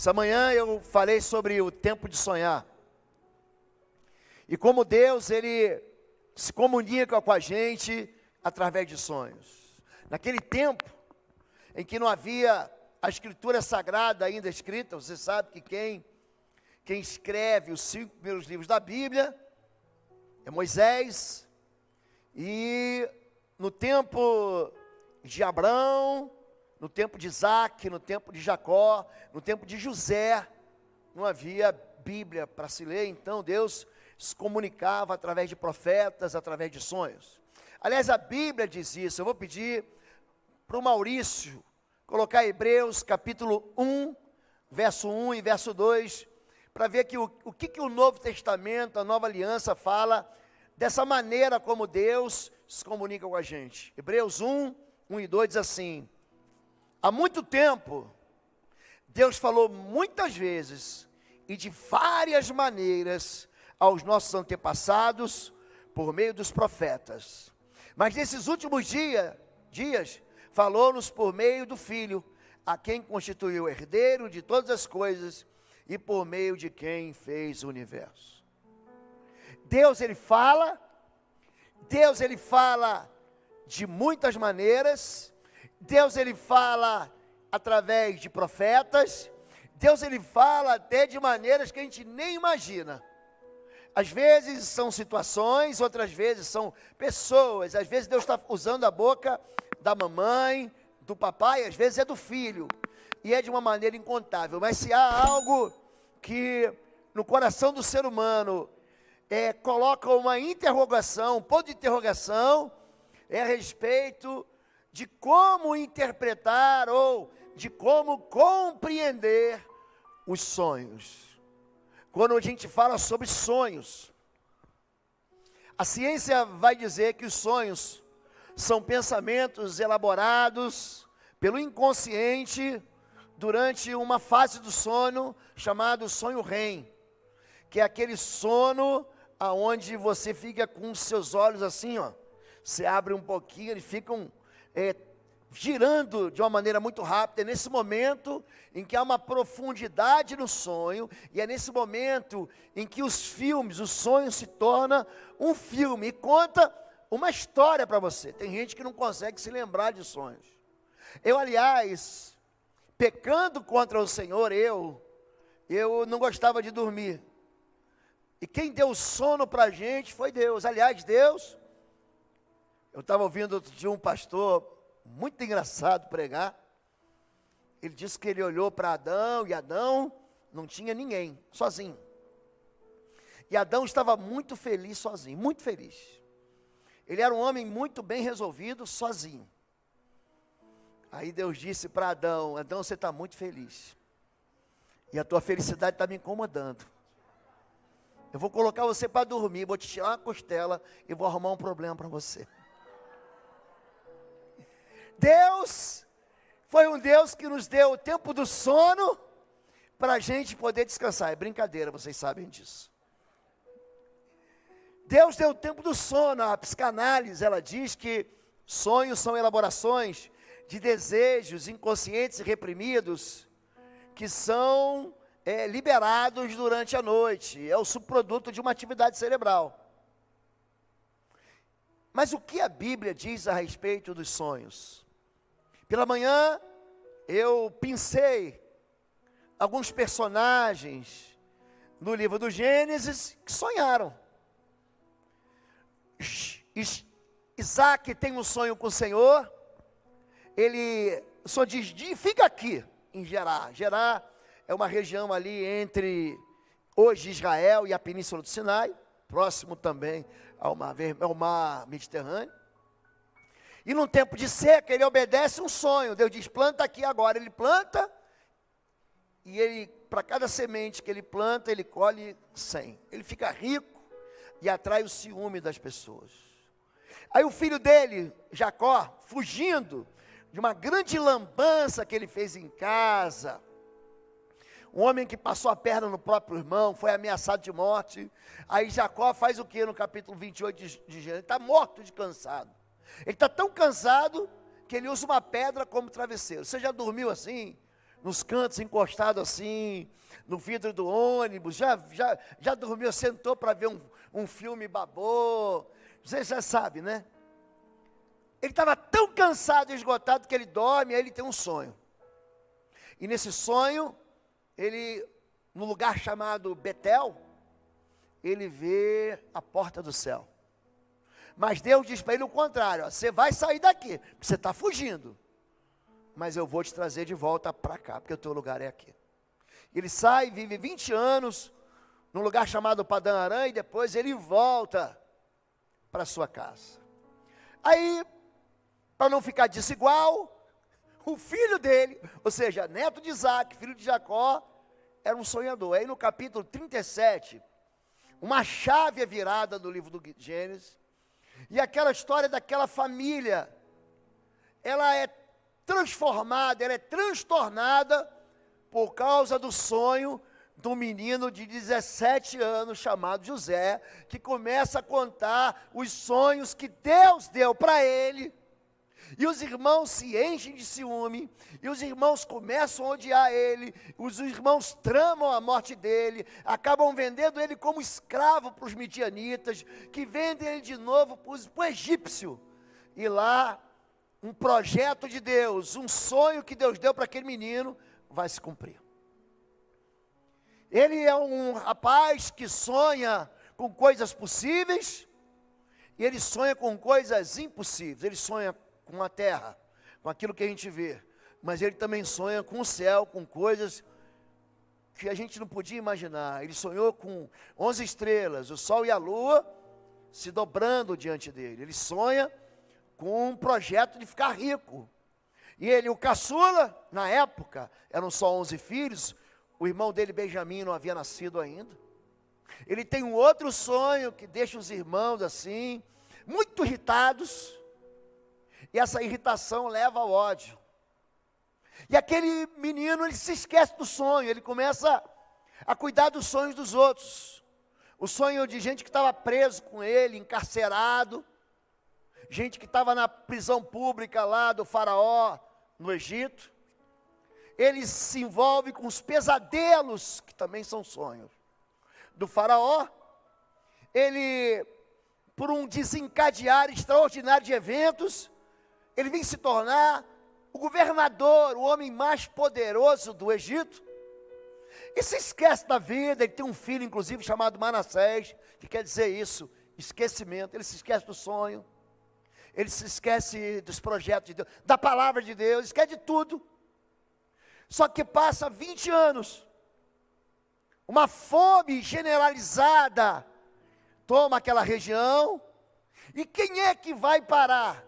Essa manhã eu falei sobre o tempo de sonhar. E como Deus, Ele se comunica com a gente através de sonhos. Naquele tempo em que não havia a Escritura Sagrada ainda escrita, você sabe que quem escreve os 5 primeiros livros da Bíblia é Moisés. E no tempo de Abraão, no tempo de Isaac, no tempo de Jacó, no tempo de José, não havia Bíblia para se ler, então Deus se comunicava através de profetas, através de sonhos. Aliás, a Bíblia diz isso. Eu vou pedir para o Maurício colocar Hebreus capítulo 1, verso 1 e verso 2, para ver que o que o Novo Testamento, a Nova Aliança fala dessa maneira como Deus se comunica com a gente. Hebreus 1, 1 e 2 diz assim: há muito tempo, Deus falou muitas vezes e de várias maneiras aos nossos antepassados por meio dos profetas. Mas nesses últimos dias, falou-nos por meio do Filho, a quem constituiu herdeiro de todas as coisas e por meio de quem fez o universo. Deus, Ele fala de muitas maneiras. Deus, Ele fala através de profetas. Deus, Ele fala até de maneiras que a gente nem imagina. Às vezes são situações, outras vezes são pessoas. Às vezes Deus está usando a boca da mamãe, do papai, às vezes é do filho. E é de uma maneira incontável. Mas se há algo que no coração do ser humano coloca uma interrogação, um ponto de interrogação, é a respeito de como interpretar ou de como compreender os sonhos. Quando a gente fala sobre sonhos, a ciência vai dizer que os sonhos são pensamentos elaborados pelo inconsciente durante uma fase do sono chamado sonho REM, que é aquele sono aonde você fica com os seus olhos assim, ó, você abre um pouquinho, eles ficam girando de uma maneira muito rápida. É nesse momento em que há uma profundidade no sonho, e é nesse momento em que os sonhos se torna um filme e conta uma história para você. Tem gente que não consegue se lembrar de sonhos. Eu, aliás, pecando contra o Senhor, eu não gostava de dormir. E quem deu sono para a gente foi Deus. Aliás, Deus, eu estava ouvindo outro dia um pastor muito engraçado pregar. Ele disse que ele olhou para Adão, e Adão não tinha ninguém, sozinho. E Adão estava muito feliz sozinho, muito feliz. Ele era um homem muito bem resolvido, sozinho. Aí Deus disse para Adão: Adão, você está muito feliz. E a tua felicidade está me incomodando. Eu vou colocar você para dormir, vou te tirar uma costela e vou arrumar um problema para você. Deus foi um Deus que nos deu o tempo do sono para a gente poder descansar. É brincadeira, vocês sabem disso. Deus deu o tempo do sono. A psicanálise, ela diz que sonhos são elaborações de desejos inconscientes e reprimidos que são liberados durante a noite. É o subproduto de uma atividade cerebral. Mas o que a Bíblia diz a respeito dos sonhos? Pela manhã, eu pensei alguns personagens no livro do Gênesis que sonharam. Isaac tem um sonho com o Senhor. Ele só diz: fica aqui em Gerar. Gerar é uma região ali entre hoje Israel e a Península do Sinai, próximo também ao mar Mediterrâneo. E num tempo de seca, ele obedece um sonho. Deus diz: planta aqui agora. Ele planta, e ele, para cada semente que ele planta, ele colhe 100. Ele fica rico e atrai o ciúme das pessoas. Aí o filho dele, Jacó, fugindo de uma grande lambança que ele fez em casa, um homem que passou a perna no próprio irmão, foi ameaçado de morte. Aí Jacó faz o que no capítulo 28 de Gênesis? Ele está morto de cansado. Ele está tão cansado que ele usa uma pedra como travesseiro. Você já dormiu assim? nos cantos, encostado assim, no vidro do ônibus, já dormiu, sentou para ver um filme babô, você já sabe, né? Ele estava tão cansado e esgotado que ele dorme, aí ele tem um sonho. E nesse sonho, ele, no lugar chamado Betel, ele vê a porta do céu. Mas Deus diz para ele o contrário, ó, você vai sair daqui, porque você está fugindo. Mas eu vou te trazer de volta para cá, porque o teu lugar é aqui. Ele sai, vive 20 anos, num lugar chamado Padã Arã, e depois ele volta para sua casa. Aí, para não ficar desigual, o filho dele, ou seja, neto de Isaac, filho de Jacó, era um sonhador. Aí no capítulo 37, uma chave é virada do livro do Gênesis, e aquela história daquela família, ela é transformada, ela é transtornada por causa do sonho do menino de 17 anos chamado José, que começa a contar os sonhos que Deus deu para ele, e os irmãos se enchem de ciúme, e os irmãos começam a odiar ele, os irmãos tramam a morte dele, acabam vendendo ele como escravo para os midianitas, que vendem ele de novo para o egípcio, e lá, um projeto de Deus, um sonho que Deus deu para aquele menino, vai se cumprir. Ele é um rapaz que sonha com coisas possíveis, e ele sonha com coisas impossíveis. Ele sonha com a terra, com aquilo que a gente vê, mas ele também sonha com o céu, com coisas que a gente não podia imaginar. Ele sonhou com 11 estrelas, o sol e a lua se dobrando diante dele. Ele sonha com um projeto de ficar rico. E ele, o caçula, na época, eram só 11 filhos, o irmão dele, Benjamim, não havia nascido ainda. Ele tem um outro sonho que deixa os irmãos assim, muito irritados, e essa irritação leva ao ódio. E aquele menino, ele se esquece do sonho, ele começa a cuidar dos sonhos dos outros. O sonho de gente que estava preso com ele, encarcerado, gente que estava na prisão pública lá do faraó, no Egito. Ele se envolve com os pesadelos, que também são sonhos, do faraó. Ele, por um desencadear extraordinário de eventos, ele vem se tornar o governador, o homem mais poderoso do Egito. E se esquece da vida. Ele tem um filho, inclusive, chamado Manassés, que quer dizer isso, esquecimento. Ele se esquece do sonho, ele se esquece dos projetos de Deus, da palavra de Deus, esquece de tudo. Só que passa 20 anos, uma fome generalizada toma aquela região, e quem é que vai parar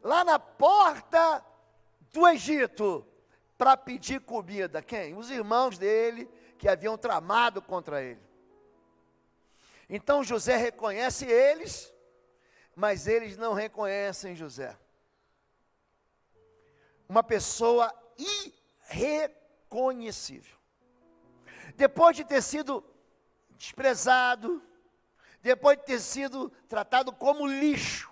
lá na porta do Egito para pedir comida? Quem? Os irmãos dele, que haviam tramado contra ele. Então José reconhece eles, mas eles não reconhecem José. Uma pessoa irreconhecível. Depois de ter sido desprezado, depois de ter sido tratado como lixo,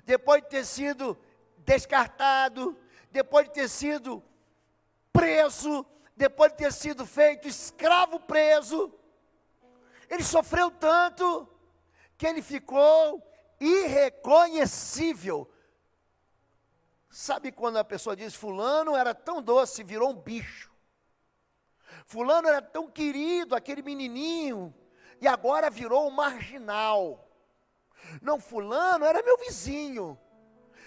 depois de ter sido descartado, depois de ter sido preso, depois de ter sido feito escravo preso, ele sofreu tanto que ele ficou irreconhecível. Sabe quando a pessoa diz, fulano era tão doce, virou um bicho. Fulano era tão querido, aquele menininho, e agora virou um marginal. Não, fulano era meu vizinho,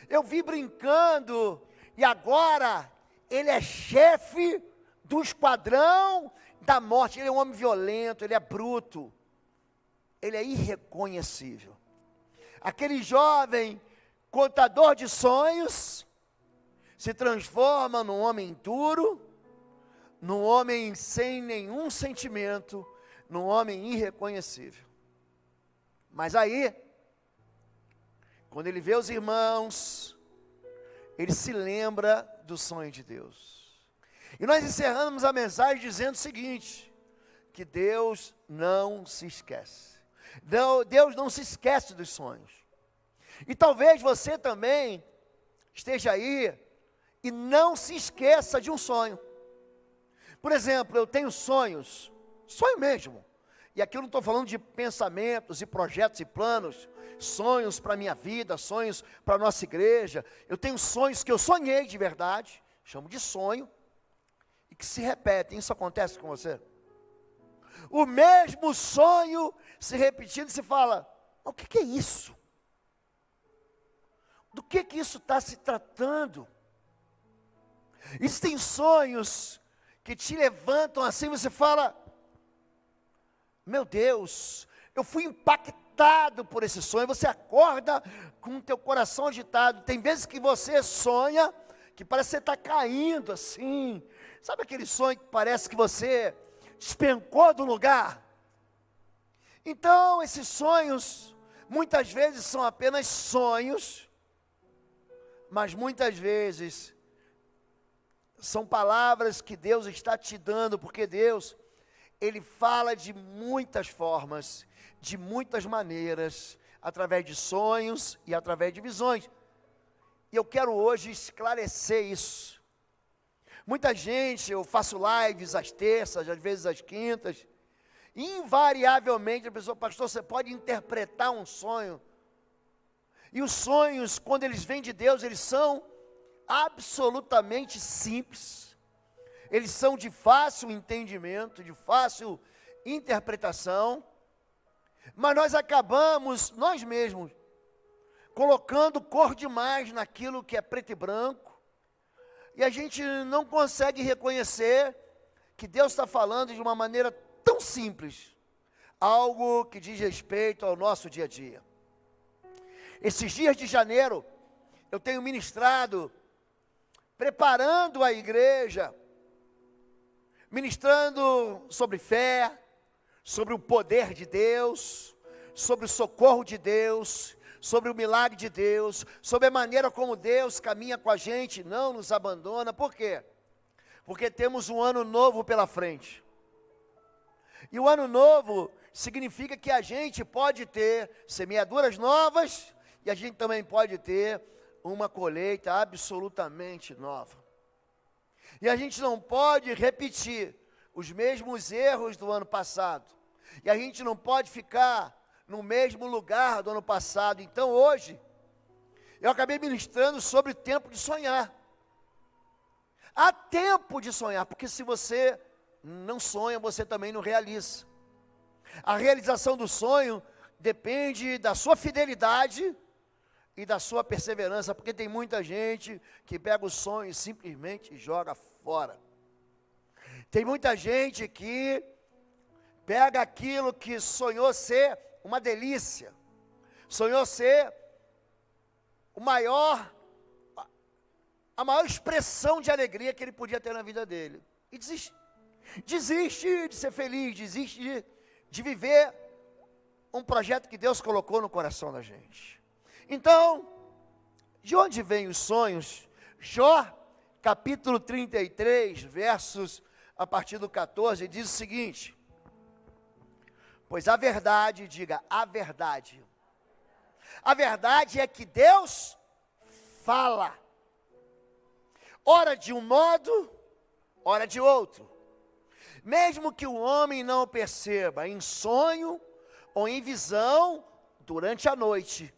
eu vi brincando, e agora ele é chefe do esquadrão da morte. Ele é um homem violento, ele é bruto, ele é irreconhecível. Aquele jovem contador de sonhos se transforma num homem duro, num homem sem nenhum sentimento, num homem irreconhecível. Mas aí, quando ele vê os irmãos, ele se lembra do sonho de Deus. E nós encerramos a mensagem dizendo o seguinte, que Deus não se esquece. Deus não se esquece dos sonhos. E talvez você também esteja aí e não se esqueça de um sonho. Por exemplo, eu tenho sonhos, sonho mesmo. E aqui eu não estou falando de pensamentos e projetos e planos, sonhos para a minha vida, sonhos para a nossa igreja. Eu tenho sonhos que eu sonhei de verdade, chamo de sonho, e que se repetem. Isso acontece com você? O mesmo sonho se repetindo, se fala, o que é isso? Do que isso está se tratando? Existem sonhos que te levantam assim, você fala, meu Deus, eu fui impactado por esse sonho. Você acorda com o teu coração agitado. Tem vezes que você sonha, que parece que você está caindo assim. Sabe aquele sonho que parece que você despencou do lugar? Então, esses sonhos, muitas vezes são apenas sonhos, mas muitas vezes são palavras que Deus está te dando, porque Deus, Ele fala de muitas formas, de muitas maneiras, através de sonhos e através de visões. E eu quero hoje esclarecer isso. Muita gente, eu faço lives às terças, às vezes às quintas, e invariavelmente a pessoa, pastor, você pode interpretar um sonho. E os sonhos, quando eles vêm de Deus, eles são absolutamente simples. Eles são de fácil entendimento, de fácil interpretação, mas nós acabamos, nós mesmos, colocando cor demais naquilo que é preto e branco, e a gente não consegue reconhecer que Deus está falando de uma maneira tão simples, algo que diz respeito ao nosso dia a dia. Esses dias de janeiro, eu tenho ministrado, preparando a igreja, ministrando sobre fé, sobre o poder de Deus, sobre o socorro de Deus, sobre o milagre de Deus, sobre a maneira como Deus caminha com a gente, não nos abandona. Por quê? Porque temos um ano novo pela frente. E o ano novo significa que a gente pode ter semeaduras novas e a gente também pode ter uma colheita absolutamente nova. E a gente não pode repetir os mesmos erros do ano passado. E a gente não pode ficar no mesmo lugar do ano passado. Então hoje, eu acabei ministrando sobre o tempo de sonhar. Há tempo de sonhar, porque se você não sonha, você também não realiza. A realização do sonho depende da sua fidelidade e da sua perseverança, porque tem muita gente que pega o sonho e simplesmente joga fora. Tem muita gente que pega aquilo que sonhou ser uma delícia, sonhou ser a maior expressão de alegria que ele podia ter na vida dele, e desiste de ser feliz, desiste de viver um projeto que Deus colocou no coração da gente. Então, de onde vêm os sonhos? Jó, capítulo 33, versos a partir do 14, diz o seguinte: pois a verdade, diga, a verdade é que Deus fala, ora de um modo, ora de outro, mesmo que o homem não o perceba, em sonho ou em visão, durante a noite,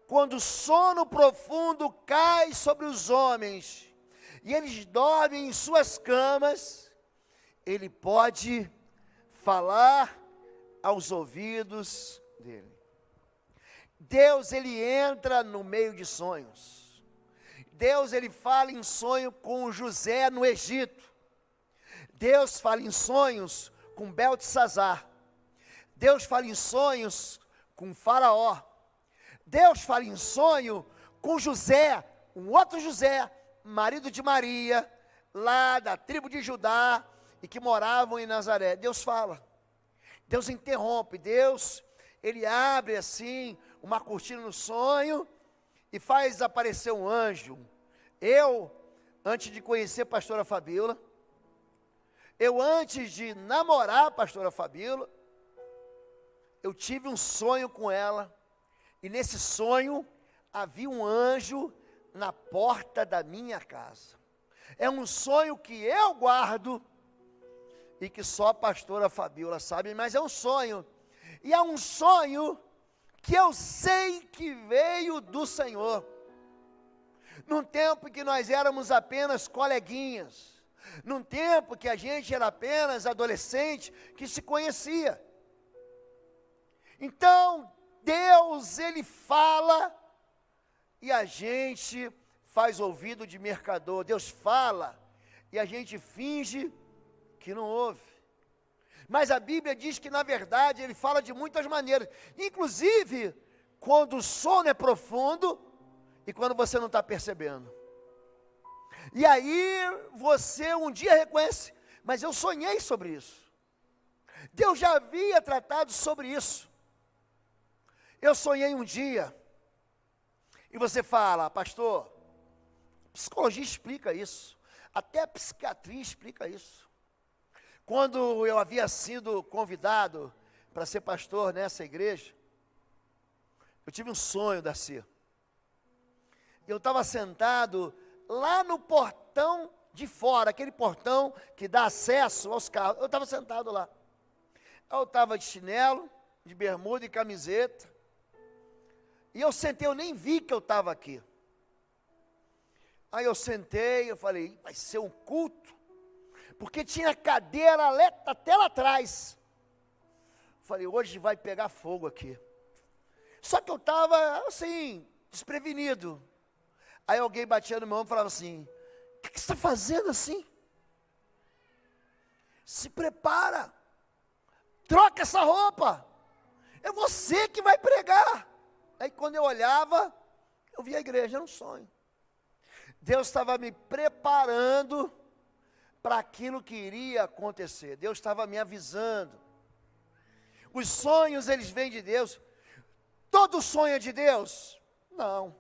quando o sono profundo cai sobre os homens, e eles dormem em suas camas, ele pode falar aos ouvidos dele. Deus, ele entra no meio de sonhos. Deus, ele fala em sonho com José no Egito. Deus fala em sonhos com Beltesazar. Deus fala em sonhos com Faraó. Deus fala em sonho com José, um outro José, marido de Maria, lá da tribo de Judá, e que moravam em Nazaré. Deus fala, Deus interrompe, Deus, ele abre assim, uma cortina no sonho, e faz aparecer um anjo. Eu, antes de conhecer a pastora Fabíola, antes de namorar a pastora Fabíola, eu tive um sonho com ela, e nesse sonho, havia um anjo na porta da minha casa. É um sonho que eu guardo, e que só a pastora Fabiola sabe, mas é um sonho. E é um sonho que eu sei que veio do Senhor. Num tempo em que nós éramos apenas coleguinhas, num tempo que a gente era apenas adolescente, que se conhecia. Então, Deus, Ele fala, e a gente faz ouvido de mercador. Deus fala, e a gente finge que não ouve. Mas a Bíblia diz que, na verdade, Ele fala de muitas maneiras. Inclusive, quando o sono é profundo, e quando você não está percebendo. E aí, você um dia reconhece, mas eu sonhei sobre isso. Deus já havia tratado sobre isso. Eu sonhei um dia, e você fala, pastor, psicologia explica isso, até a psiquiatria explica isso. Quando eu havia sido convidado para ser pastor nessa igreja, eu tive um sonho, Darcy. Eu estava sentado lá no portão de fora, aquele portão que dá acesso aos carros. Eu estava sentado lá. Eu estava de chinelo, de bermuda e camiseta. E eu sentei, eu nem vi que eu estava aqui. Aí eu sentei, eu falei, vai ser um culto? Porque tinha cadeira até lá atrás. Falei, hoje vai pegar fogo aqui. Só que eu estava assim, desprevenido. Aí alguém batia no meu ombro e falava assim, o que você está fazendo assim? Se prepara, troca essa roupa, é você que vai pregar. Aí quando eu olhava, eu via a igreja, era um sonho. Deus estava me preparando para aquilo que iria acontecer. Deus estava me avisando. Os sonhos, eles vêm de Deus. Todo sonho é de Deus? Não.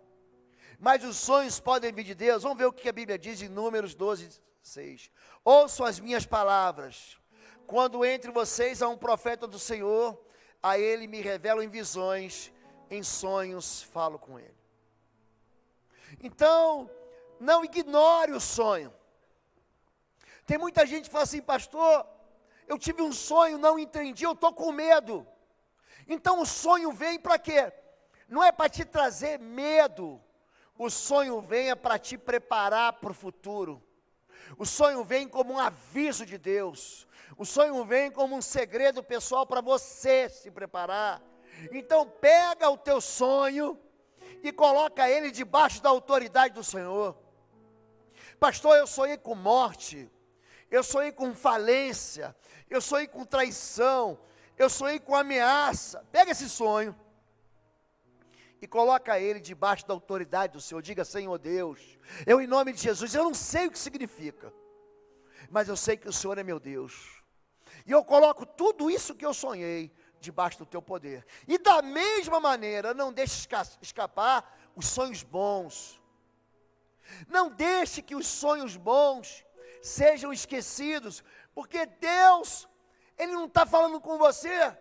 Mas os sonhos podem vir de Deus. Vamos ver o que a Bíblia diz em Números 12, 6. Ouçam as minhas palavras. Quando entre vocês há um profeta do Senhor, a ele me revelam em visões, em sonhos falo com ele. Então, não ignore o sonho. Tem muita gente que fala assim, pastor, eu tive um sonho, não entendi, eu estou com medo. Então o sonho vem para quê? Não é para te trazer medo. O sonho vem para te preparar para o futuro. O sonho vem como um aviso de Deus. O sonho vem como um segredo pessoal para você se preparar. Então pega o teu sonho e coloca ele debaixo da autoridade do Senhor. Pastor, eu sonhei com morte, eu sonhei com falência, eu sonhei com traição, eu sonhei com ameaça. Pega esse sonho e coloca ele debaixo da autoridade do Senhor. Diga, Senhor Deus, eu em nome de Jesus, eu não sei o que significa, mas eu sei que o Senhor é meu Deus. E eu coloco tudo isso que eu sonhei debaixo do teu poder. E da mesma maneira, não deixe escapar os sonhos bons. Não deixe que os sonhos bons sejam esquecidos, porque Deus, Ele não está falando com você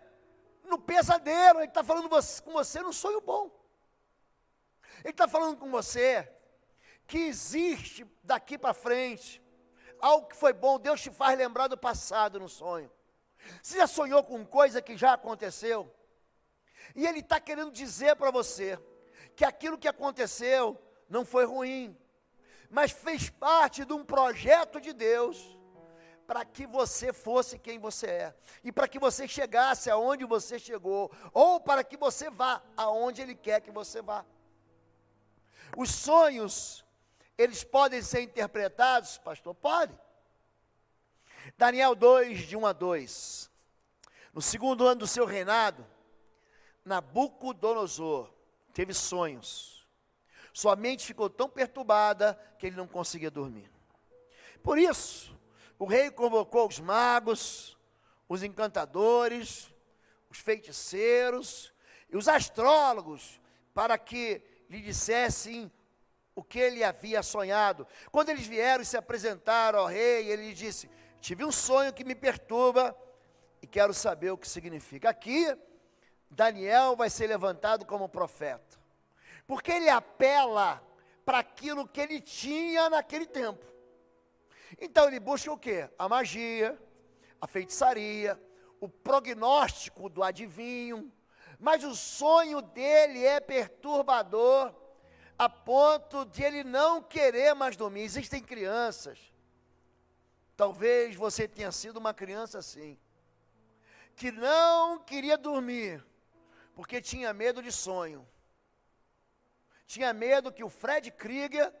no pesadelo, Ele está falando com você no sonho bom. Ele está falando com você que existe daqui para frente algo que foi bom. Deus te faz lembrar do passado no sonho. Você já sonhou com coisa que já aconteceu? E Ele está querendo dizer para você que aquilo que aconteceu não foi ruim, mas fez parte de um projeto de Deus para que você fosse quem você é, e para que você chegasse aonde você chegou, ou para que você vá aonde Ele quer que você vá. Os sonhos, eles podem ser interpretados, pastor? Pode. Daniel 2, de 1 a 2. No segundo ano do seu reinado, Nabucodonosor teve sonhos. Sua mente ficou tão perturbada que ele não conseguia dormir. Por isso, o rei convocou os magos, os encantadores, os feiticeiros e os astrólogos para que lhe dissessem o que ele havia sonhado. Quando eles vieram e se apresentaram ao rei, ele lhe disse: tive um sonho que me perturba e quero saber o que significa. Aqui, Daniel vai ser levantado como profeta, porque ele apela para aquilo que ele tinha naquele tempo. Então ele busca o quê? A magia, a feitiçaria, o prognóstico do adivinho, mas o sonho dele é perturbador, a ponto de ele não querer mais dormir. Existem crianças, talvez você tenha sido uma criança assim, que não queria dormir, porque tinha medo de sonho, tinha medo que o Fred Krueger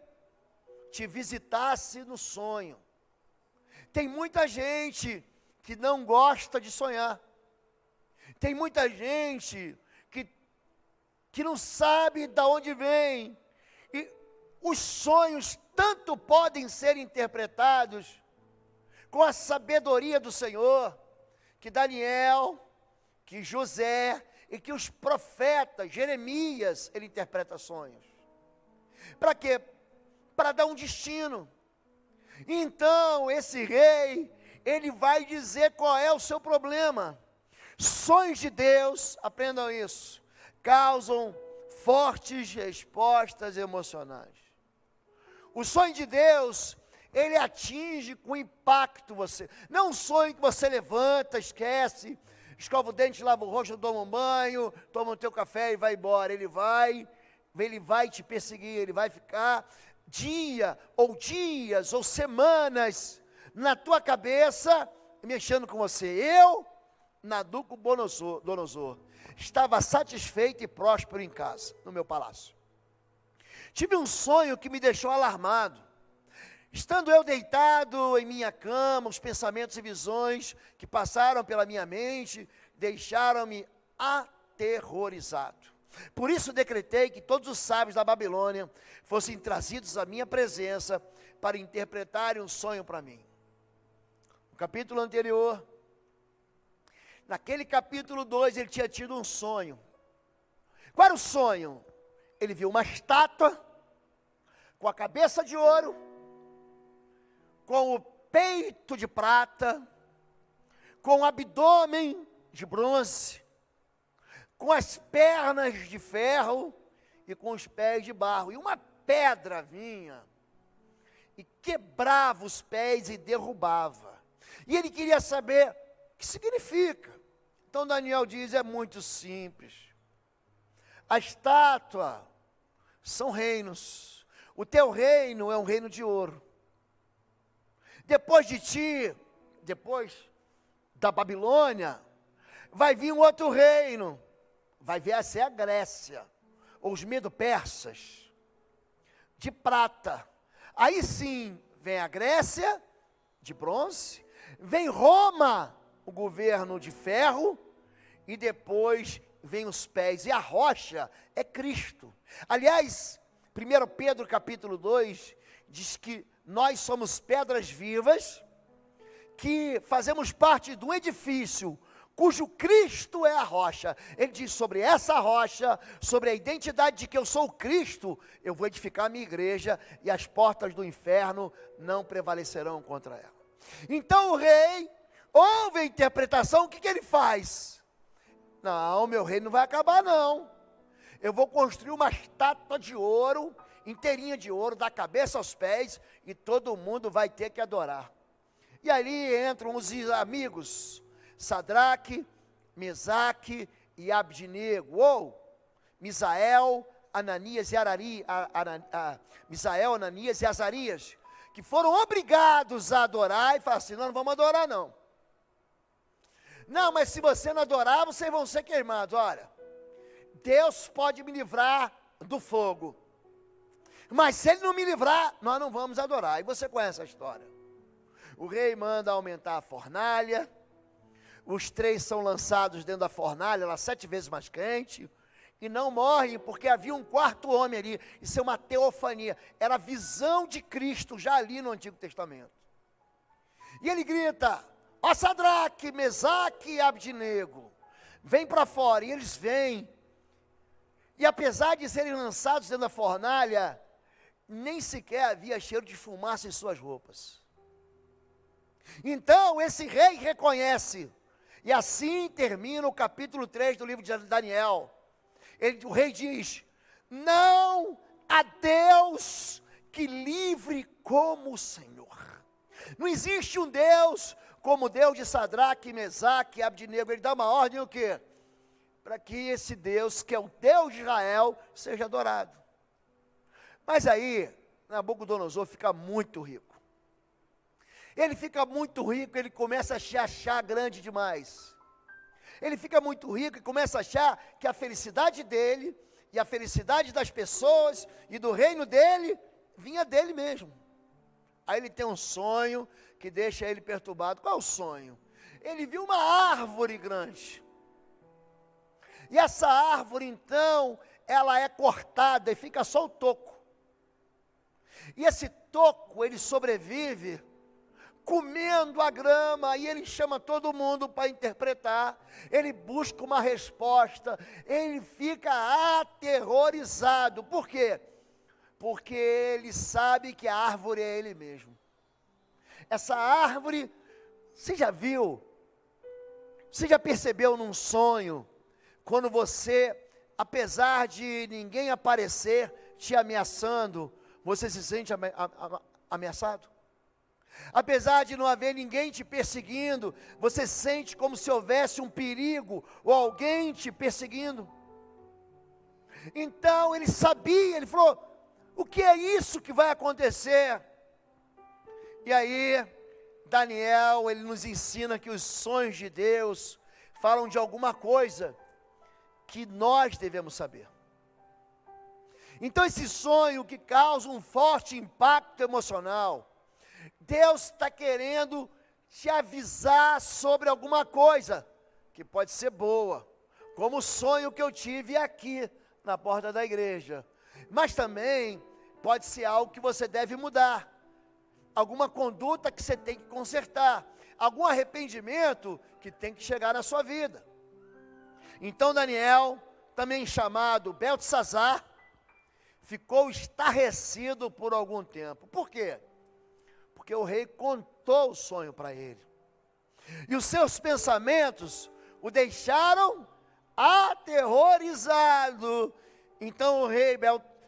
te visitasse no sonho. Tem muita gente que não gosta de sonhar, tem muita gente que não sabe de onde vem, e os sonhos tanto podem ser interpretados com a sabedoria do Senhor, que Daniel, que José e que os profetas, Jeremias, ele interpreta sonhos. Para quê? Para dar um destino. Então, esse rei, ele vai dizer qual é o seu problema. Sonhos de Deus, aprendam isso, causam fortes respostas emocionais. O sonho de Deus, ele atinge com impacto você. Não um sonho que você levanta, esquece, escova o dente, lava o rosto, toma um banho, toma o teu café e vai embora. Ele vai te perseguir, ele vai ficar dias ou semanas na tua cabeça, mexendo com você. Eu, Nabucodonosor, estava satisfeito e próspero em casa, no meu palácio. Tive um sonho que me deixou alarmado. Estando eu deitado em minha cama, os pensamentos e visões que passaram pela minha mente deixaram-me aterrorizado. Por isso decretei que todos os sábios da Babilônia fossem trazidos à minha presença para interpretarem um sonho para mim. No capítulo anterior, naquele capítulo 2, ele tinha tido um sonho. Qual era o sonho? Ele viu uma estátua com a cabeça de ouro, com o peito de prata, com o abdômen de bronze, com as pernas de ferro e com os pés de barro. E uma pedra vinha e quebrava os pés e derrubava. E ele queria saber o que significa. Então Daniel diz, é muito simples. A estátua são reinos. O teu reino é um reino de ouro. Depois de ti, depois da Babilônia, vai vir um outro reino. Vai vir ser a Grécia, ou os medo-persas, de prata. Aí sim, vem a Grécia, de bronze, vem Roma, o governo de ferro, e depois vem os pés, e a rocha é Cristo. Aliás, 1 Pedro capítulo 2, diz que nós somos pedras vivas, que fazemos parte de um edifício, cujo Cristo é a rocha. Ele diz, sobre essa rocha, sobre a identidade de que eu sou o Cristo, eu vou edificar a minha igreja, e as portas do inferno não prevalecerão contra ela. Então o rei ouve a interpretação, o que ele faz? Não, meu reino não vai acabar não. Eu vou construir uma estátua de ouro, inteirinha de ouro, da cabeça aos pés, e todo mundo vai ter que adorar. E ali entram os amigos, Sadraque, Mesaque e Abdinego, ou Misael, Ananias e Azarias, que foram obrigados a adorar, e falaram assim, não vamos adorar não. Não, mas se você não adorar, vocês vão ser queimados. Olha, Deus pode me livrar do fogo, mas se Ele não me livrar, nós não vamos adorar. E você conhece a história. O rei manda aumentar a fornalha, os 3 são lançados dentro da fornalha, ela 7 vezes mais quente, e não morrem, porque havia um quarto homem ali. Isso é uma teofania, era a visão de Cristo, já ali no Antigo Testamento. E ele grita, ó Sadraque, Mesaque e Abdinego, vem para fora. E eles vêm, e apesar de serem lançados dentro da fornalha, nem sequer havia cheiro de fumaça em suas roupas. Então esse rei reconhece, e assim termina o capítulo 3 do livro de Daniel. O rei diz, não há Deus que livre como o Senhor. Não existe um Deus como o Deus de Sadraque, Mesaque e Abdenego. Ele dá uma ordem o quê? Para que esse Deus, que é o Deus de Israel, seja adorado. Mas aí, Nabucodonosor fica muito rico. Ele fica muito rico, ele começa a se achar grande demais. Ele fica muito rico e começa a achar que a felicidade dele e a felicidade das pessoas e do reino dele vinha dele mesmo. Aí ele tem um sonho que deixa ele perturbado. Qual é o sonho? Ele viu uma árvore grande. E essa árvore, então, ela é cortada e fica só o toco. E esse toco, ele sobrevive comendo a grama, e ele chama todo mundo para interpretar, ele busca uma resposta, ele fica aterrorizado. Por quê? Porque ele sabe que a árvore é ele mesmo. Essa árvore, você já viu? Você já percebeu num sonho, quando você, apesar de ninguém aparecer te ameaçando, você se sente ameaçado? Apesar de não haver ninguém te perseguindo, você sente como se houvesse um perigo ou alguém te perseguindo. Então ele sabia, ele falou: o que é isso que vai acontecer? E aí, Daniel, ele nos ensina que os sonhos de Deus falam de alguma coisa que nós devemos saber. Então esse sonho que causa um forte impacto emocional, Deus está querendo te avisar sobre alguma coisa, que pode ser boa, como o sonho que eu tive aqui, na porta da igreja, mas também pode ser algo que você deve mudar, alguma conduta que você tem que consertar, algum arrependimento que tem que chegar na sua vida. Então Daniel, também chamado Beltesazar, ficou estarrecido por algum tempo. Por quê? Porque o rei contou o sonho para ele. E os seus pensamentos o deixaram aterrorizado. Então o rei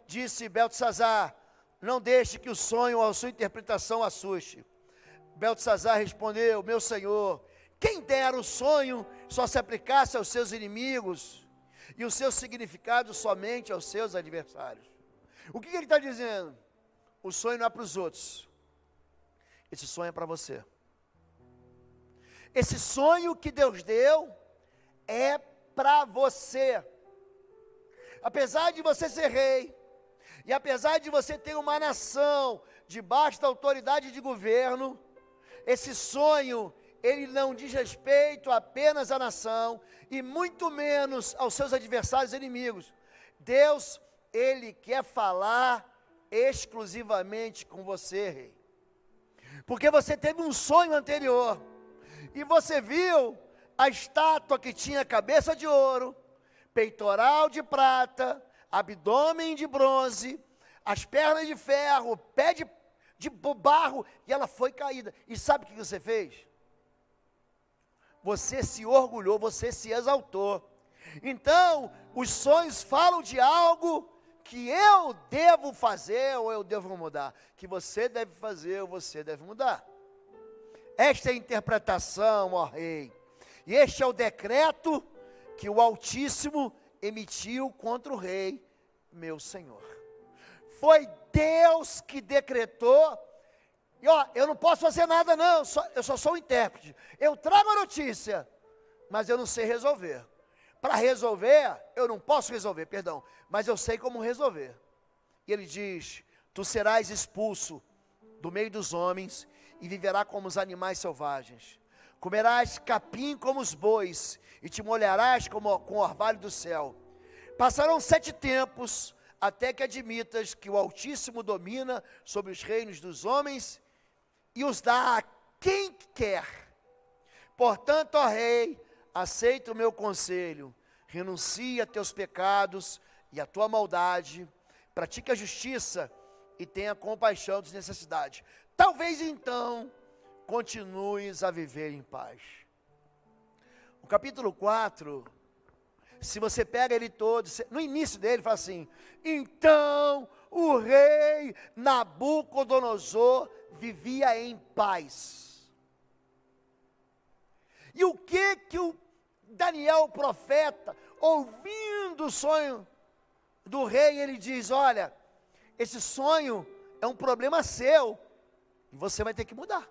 disse: Beltesazar, não deixe que o sonho ou a sua interpretação assuste. Beltesazar respondeu: meu senhor, quem dera o sonho só se aplicasse aos seus inimigos, e o seu significado somente aos seus adversários. O que ele está dizendo? O sonho não é para os outros. Esse sonho é para você. Esse sonho que Deus deu é para você. Apesar de você ser rei, e apesar de você ter uma nação debaixo da autoridade de governo, esse sonho, ele não diz respeito apenas à nação, e muito menos aos seus adversários e inimigos. Deus, ele quer falar exclusivamente com você, rei. Porque você teve um sonho anterior, e você viu a estátua que tinha cabeça de ouro, peitoral de prata, abdômen de bronze, as pernas de ferro, pé de barro, e ela foi caída. E sabe o que você fez? Você se orgulhou, você se exaltou. Então, os sonhos falam de algo que eu devo fazer ou eu devo mudar, que você deve fazer ou você deve mudar. Esta é a interpretação, ó rei, e este é o decreto que o Altíssimo emitiu contra o rei, meu senhor. Foi Deus que decretou, e ó, eu não posso fazer nada não, eu só sou um intérprete. Eu trago a notícia, mas eu não sei resolver. Para resolver, eu não posso resolver, perdão, mas eu sei como resolver. E ele diz: tu serás expulso do meio dos homens e viverá como os animais selvagens. Comerás capim como os bois e te molharás com o orvalho do céu. Passarão 7 tempos até que admitas que o Altíssimo domina sobre os reinos dos homens e os dá a quem quer. Portanto, ó rei, aceita o meu conselho, renuncia a teus pecados e a tua maldade, pratica a justiça e tenha compaixão das necessidades. Talvez então continues a viver em paz. O capítulo 4, se você pega ele todo, no início dele fala assim: então o rei Nabucodonosor vivia em paz. E o que o Daniel, o profeta, ouvindo o sonho do rei, ele diz: olha, esse sonho é um problema seu, e você vai ter que mudar.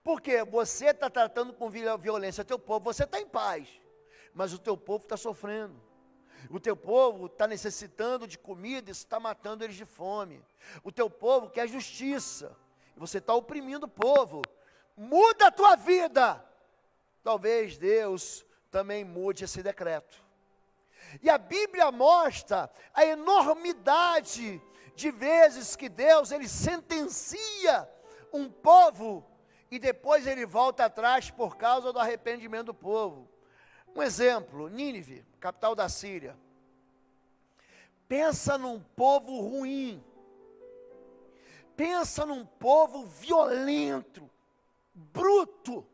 Porque você está tratando com violência o teu povo, você está em paz, mas o teu povo está sofrendo. O teu povo está necessitando de comida, isso está matando eles de fome. O teu povo quer justiça, e você está oprimindo o povo. Muda a tua vida. Talvez Deus também mude esse decreto. E a Bíblia mostra a enormidade de vezes que Deus, ele sentencia um povo e depois ele volta atrás por causa do arrependimento do povo. Um exemplo, Nínive, capital da Síria. Pensa num povo ruim. Pensa num povo violento, bruto.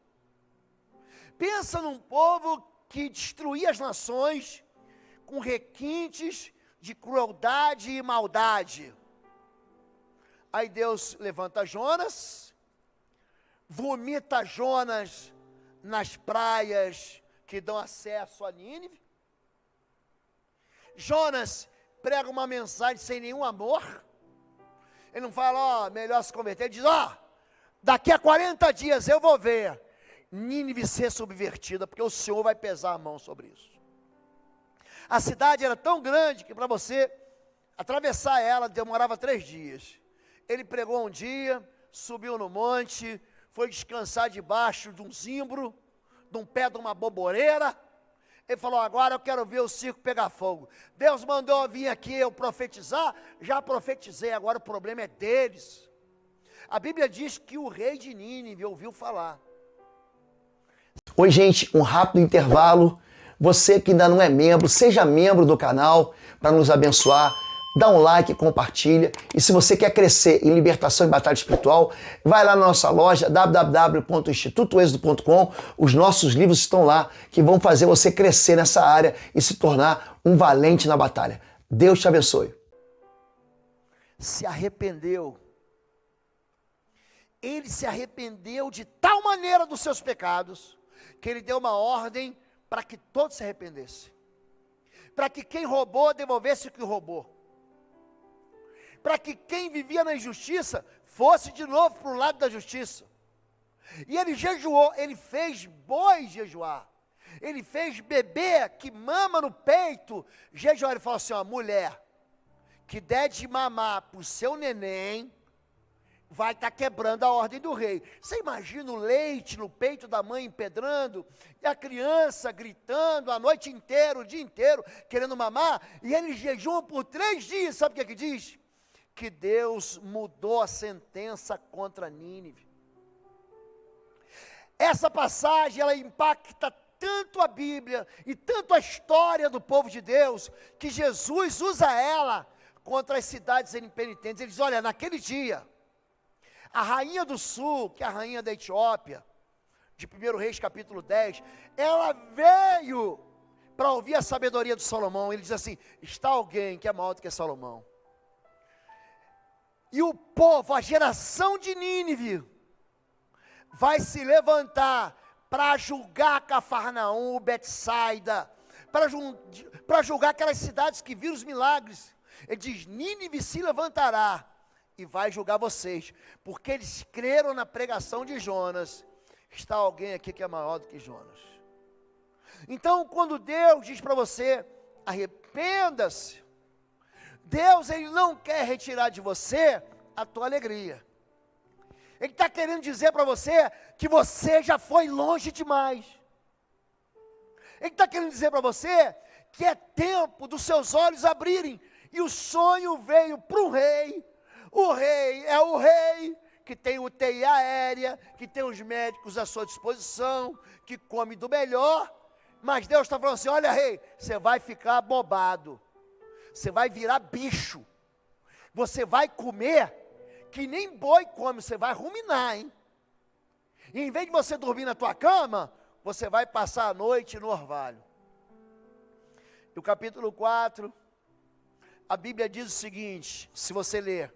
Pensa num povo que destruía as nações com requintes de crueldade e maldade. Aí Deus levanta Jonas, vomita Jonas nas praias que dão acesso a Nínive. Jonas prega uma mensagem sem nenhum amor. Ele não fala, ó, melhor se converter. Ele diz, ó, daqui a 40 dias eu vou ver Nínive ser subvertida, porque o Senhor vai pesar a mão sobre isso. A cidade era tão grande que para você atravessar ela demorava 3 dias. Ele pregou um dia, subiu no monte, foi descansar debaixo de um zimbro, de um pé de uma boboreira. Ele falou, agora eu quero ver o circo pegar fogo. Deus mandou eu vir aqui eu profetizar, já profetizei, agora o problema é deles. A Bíblia diz que o rei de Nínive ouviu falar. Oi, gente, um rápido intervalo. Você que ainda não é membro, seja membro do canal para nos abençoar. Dá um like, compartilha. E se você quer crescer em libertação e batalha espiritual, vai lá na nossa loja www.institutoexodo.com. Os nossos livros estão lá que vão fazer você crescer nessa área e se tornar um valente na batalha. Deus te abençoe. Se arrependeu. Ele se arrependeu de tal maneira dos seus pecados que ele deu uma ordem para que todos se arrependessem. Para que quem roubou devolvesse o que roubou. Para que quem vivia na injustiça fosse de novo para o lado da justiça. E ele jejuou, ele fez boi jejuar. Ele fez bebê que mama no peito jejuar. Ele falou assim, ó, mulher que der de mamar para o seu neném, vai estar quebrando a ordem do rei. Você imagina o leite no peito da mãe empedrando, e a criança gritando a noite inteira, o dia inteiro, querendo mamar, e eles jejuam por 3 dias, sabe o que é que diz? Que Deus mudou a sentença contra Nínive. Essa passagem, ela impacta tanto a Bíblia, e tanto a história do povo de Deus, que Jesus usa ela contra as cidades impenitentes. Ele diz, olha, naquele dia, a rainha do sul, que é a rainha da Etiópia, de 1 Reis capítulo 10, ela veio para ouvir a sabedoria de Salomão. Ele diz assim, está alguém que é maior do que Salomão. E o povo, a geração de Nínive, vai se levantar para julgar Cafarnaum, Betsaida, para julgar aquelas cidades que viram os milagres. Ele diz, Nínive se levantará e vai julgar vocês, porque eles creram na pregação de Jonas. Está alguém aqui que é maior do que Jonas. Então, quando Deus diz para você, arrependa-se, Deus, ele não quer retirar de você a tua alegria. Ele está querendo dizer para você que você já foi longe demais. Ele está querendo dizer para você que é tempo dos seus olhos abrirem. E o sonho veio para um rei. O rei é o rei que tem UTI aérea, que tem os médicos à sua disposição, que come do melhor. Mas Deus está falando assim, olha rei, você vai ficar bobado. Você vai virar bicho. Você vai comer que nem boi come, você vai ruminar, hein? E em vez de você dormir na tua cama, você vai passar a noite no orvalho. E o capítulo 4, a Bíblia diz o seguinte, se você ler,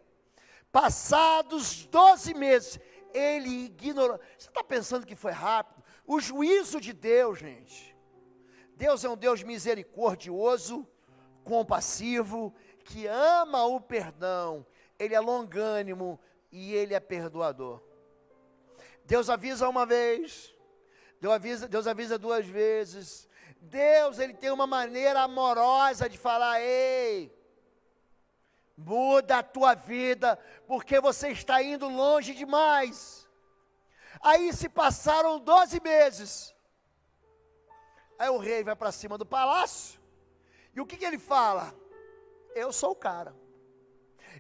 passados 12 meses, ele ignorou. Você está pensando que foi rápido? O juízo de Deus, gente. Deus é um Deus misericordioso, compassivo, que ama o perdão. Ele é longânimo e ele é perdoador. Deus avisa uma vez, Deus avisa 2 vezes. Deus, ele tem uma maneira amorosa de falar: ei, muda a tua vida, porque você está indo longe demais. Aí se passaram 12 meses. Aí o rei vai para cima do palácio. E o que ele fala? Eu sou o cara.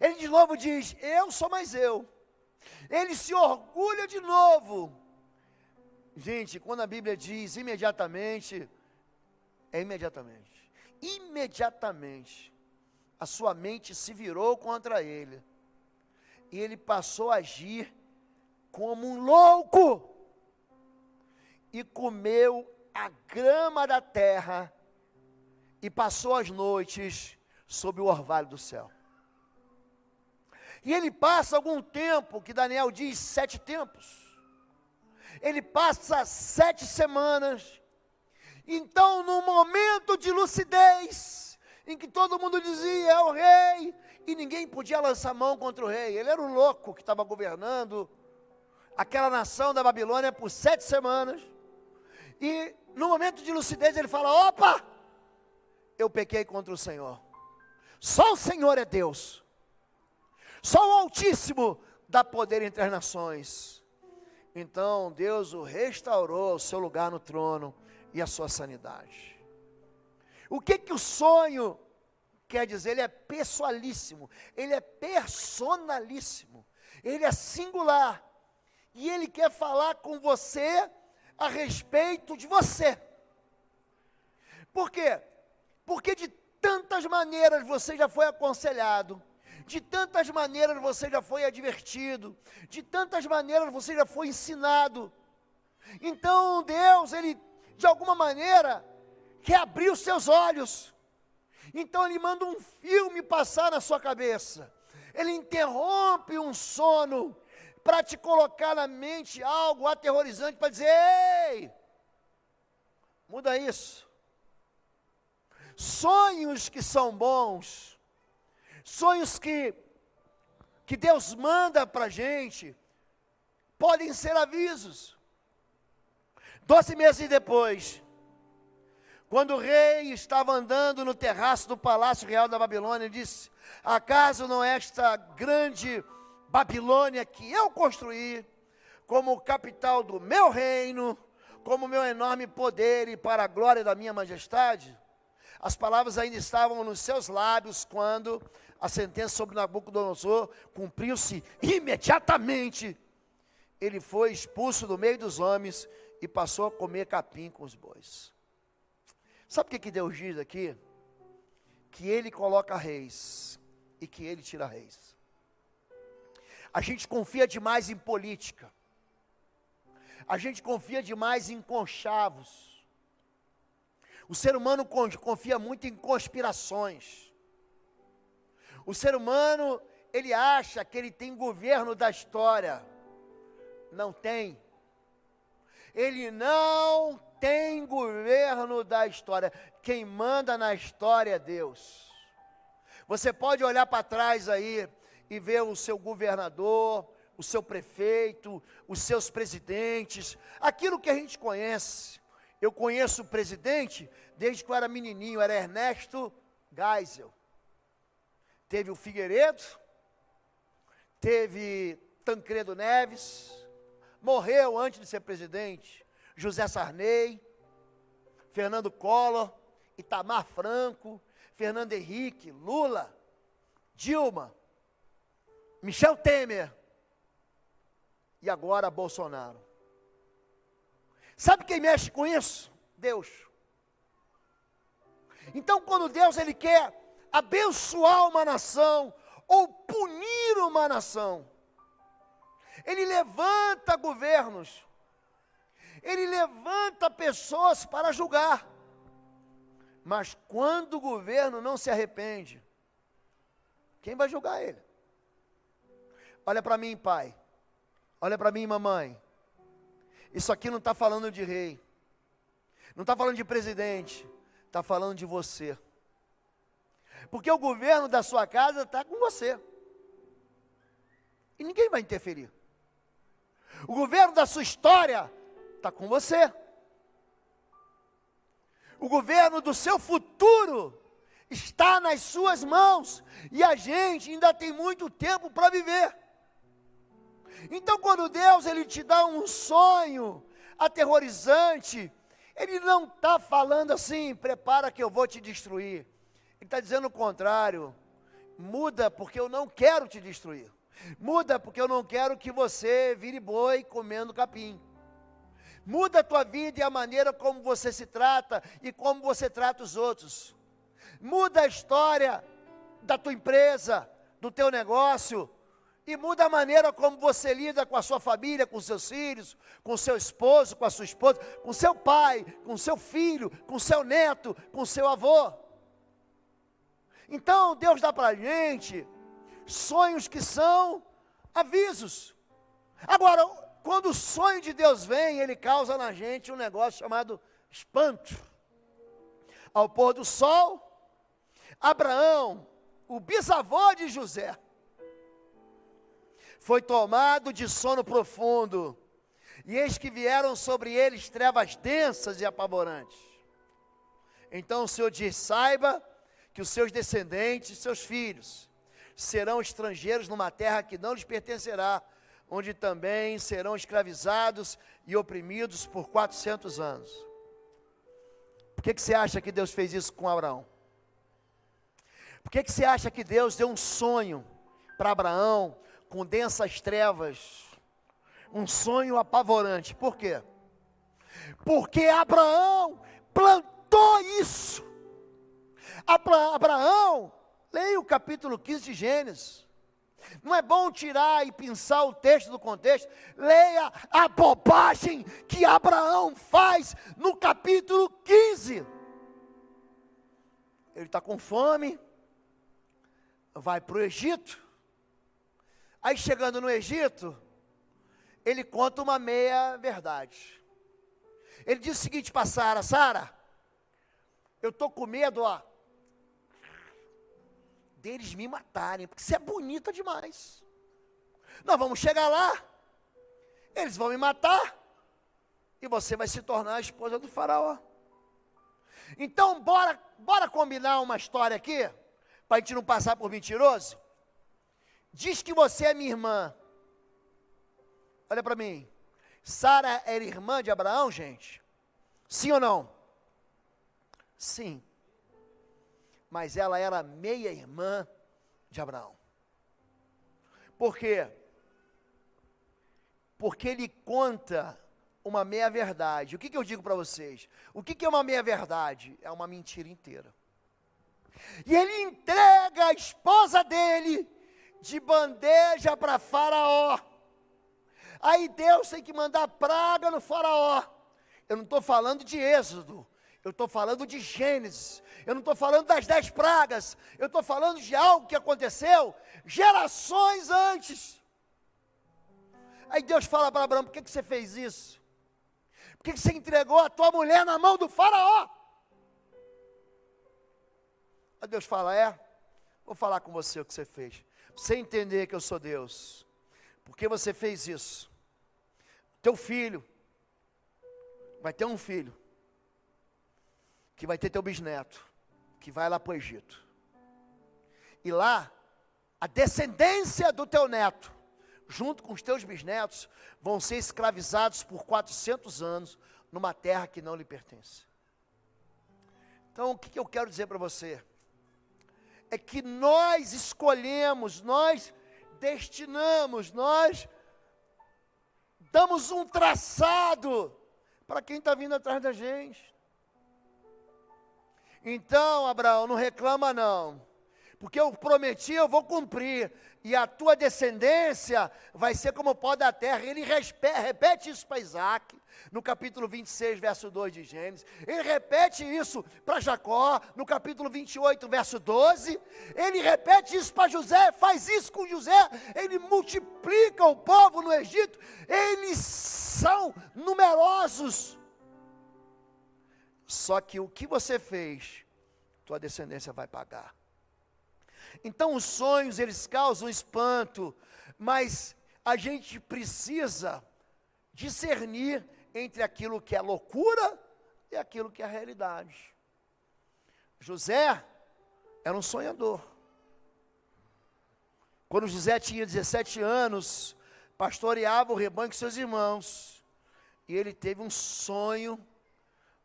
Ele de novo diz: eu sou mais eu. Ele se orgulha de novo. Gente, quando a Bíblia diz imediatamente, é imediatamente. Imediatamente. A sua mente se virou contra ele. E ele passou a agir como um louco. E comeu a grama da terra. E passou as noites sob o orvalho do céu. E ele passa algum tempo, que Daniel diz 7 tempos. Ele passa 7 semanas. Então, no momento de lucidez, em que todo mundo dizia: é o rei, e ninguém podia lançar mão contra o rei. Ele era o louco que estava governando aquela nação da Babilônia por 7 semanas. E no momento de lucidez ele fala: opa, eu pequei contra o Senhor. Só o Senhor é Deus. Só o Altíssimo dá poder entre as nações. Então Deus o restaurou o seu lugar no trono e a sua sanidade. O que o sonho quer dizer? Ele é pessoalíssimo, ele é personalíssimo, ele é singular. E ele quer falar com você a respeito de você. Por quê? Porque de tantas maneiras você já foi aconselhado, de tantas maneiras você já foi advertido, de tantas maneiras você já foi ensinado. Então Deus, ele de alguma maneira quer abrir os seus olhos. Então ele manda um filme passar na sua cabeça. Ele interrompe um sono para te colocar na mente algo aterrorizante, para dizer: ei, muda isso. Sonhos que são bons, sonhos que Deus manda para a gente, podem ser avisos. 12 meses depois, quando o rei estava andando no terraço do palácio real da Babilônia, ele disse: acaso não é esta grande Babilônia que eu construí, como capital do meu reino, como meu enorme poder e para a glória da minha majestade? As palavras ainda estavam nos seus lábios quando a sentença sobre Nabucodonosor cumpriu-se imediatamente. Ele foi expulso do meio dos homens e passou a comer capim com os bois. Sabe o que Deus diz aqui? Que Ele coloca reis e que Ele tira reis. A gente confia demais em política. A gente confia demais em conchavos. O ser humano confia muito em conspirações. O ser humano, ele acha que ele tem governo da história. Não tem. Ele não tem governo da história. Quem manda na história é Deus. Você pode olhar para trás aí e ver o seu governador, o seu prefeito, os seus presidentes, aquilo que a gente conhece. Eu conheço o presidente desde que eu era menininho, era Ernesto Geisel. Teve o Figueiredo, teve Tancredo Neves, morreu antes de ser presidente, José Sarney, Fernando Collor, Itamar Franco, Fernando Henrique, Lula, Dilma, Michel Temer e agora Bolsonaro. Sabe quem mexe com isso? Deus. Então, quando Deus ele quer abençoar uma nação ou punir uma nação, Ele levanta governos, Ele levanta pessoas para julgar. Mas quando o governo não se arrepende, Quem vai julgar ele? Olha para mim, pai. Olha para mim, mamãe. Isso aqui não está falando de rei. Não está falando de presidente. Está falando de você. Porque o governo da sua casa está com você. E ninguém vai interferir. O governo da sua história está com você. O governo do seu futuro está nas suas mãos. E a gente ainda tem muito tempo para viver. Então quando Deus ele te dá um sonho aterrorizante, Ele não está falando assim, prepara que eu vou te destruir. Ele está dizendo o contrário. Muda porque eu não quero te destruir. Muda porque eu não quero que você vire boi comendo capim. Muda a tua vida e a maneira como você se trata e como você trata os outros. Muda a história da tua empresa, do teu negócio. E muda a maneira como você lida com a sua família, com seus filhos, com seu esposo, com a sua esposa, com seu pai, com seu filho, com seu neto, com seu avô. Então Deus dá para a gente sonhos que são avisos. Agora, quando o sonho de Deus vem, ele causa na gente um negócio chamado espanto. Ao pôr do sol, Abraão, o bisavô de José, foi tomado de sono profundo, e eis que vieram sobre eles trevas densas e apavorantes. Então o Senhor diz: saiba que os seus descendentes, seus filhos, serão estrangeiros numa terra que não lhes pertencerá, onde também serão escravizados e oprimidos por 400 anos. Por que você acha que Deus fez isso com Abraão? Por que você acha que Deus deu um sonho para Abraão, com densas trevas, um sonho apavorante? Por quê? Porque Abraão plantou isso. Abraão, leia o capítulo 15 de Gênesis. Não é bom tirar e pensar o texto do contexto. Leia a bobagem que Abraão faz no capítulo 15. Ele está com fome, vai para o Egito. Aí chegando no Egito, ele conta uma meia verdade. Ele diz o seguinte para Sara: Sara, eu estou com medo, deles me matarem, porque você é bonita demais. Nós vamos chegar lá, eles vão me matar, e você vai se tornar a esposa do faraó. Então bora combinar uma história aqui, para a gente não passar por mentiroso. Diz que você é minha irmã. Olha para mim. Sara era irmã de Abraão, gente? Sim ou não? Sim. Mas ela era meia-irmã de Abraão. Por quê? Porque ele conta uma meia-verdade. O que eu digo para vocês? O que é uma meia-verdade? É uma mentira inteira. E ele entrega a esposa dele de bandeja para Faraó. Aí Deus tem que mandar praga no Faraó. Eu não estou falando de Êxodo, eu estou falando de Gênesis. Eu não estou falando das 10 pragas, eu estou falando de algo que aconteceu gerações antes. Aí Deus fala para Abraão: por que você fez isso? Por que você entregou a tua mulher na mão do Faraó? Aí Deus fala: vou falar com você o que você fez. Você entender que eu sou Deus. Porque você fez isso. Teu filho vai ter um filho que vai ter teu bisneto, que vai lá para o Egito. E lá, a descendência do teu neto, junto com os teus bisnetos, vão ser escravizados por 400 anos, numa terra que não lhe pertence. Então, o que eu quero dizer para você? É que nós escolhemos, nós destinamos, nós damos um traçado para quem está vindo atrás da gente. Então, Abraão, não reclama não, porque eu prometi, eu vou cumprir, e a tua descendência vai ser como o pó da terra. Ele repete isso para Isaac, no capítulo 26, verso 2 de Gênesis. Ele repete isso para Jacó, no capítulo 28, verso 12. Ele repete isso para José, faz isso com José. Ele multiplica o povo no Egito. Eles são numerosos. Só que o que você fez, tua descendência vai pagar. Então os sonhos, eles causam espanto, mas a gente precisa discernir entre aquilo que é loucura e aquilo que é realidade. José era um sonhador. Quando José tinha 17 anos, pastoreava o rebanho com seus irmãos, e ele teve um sonho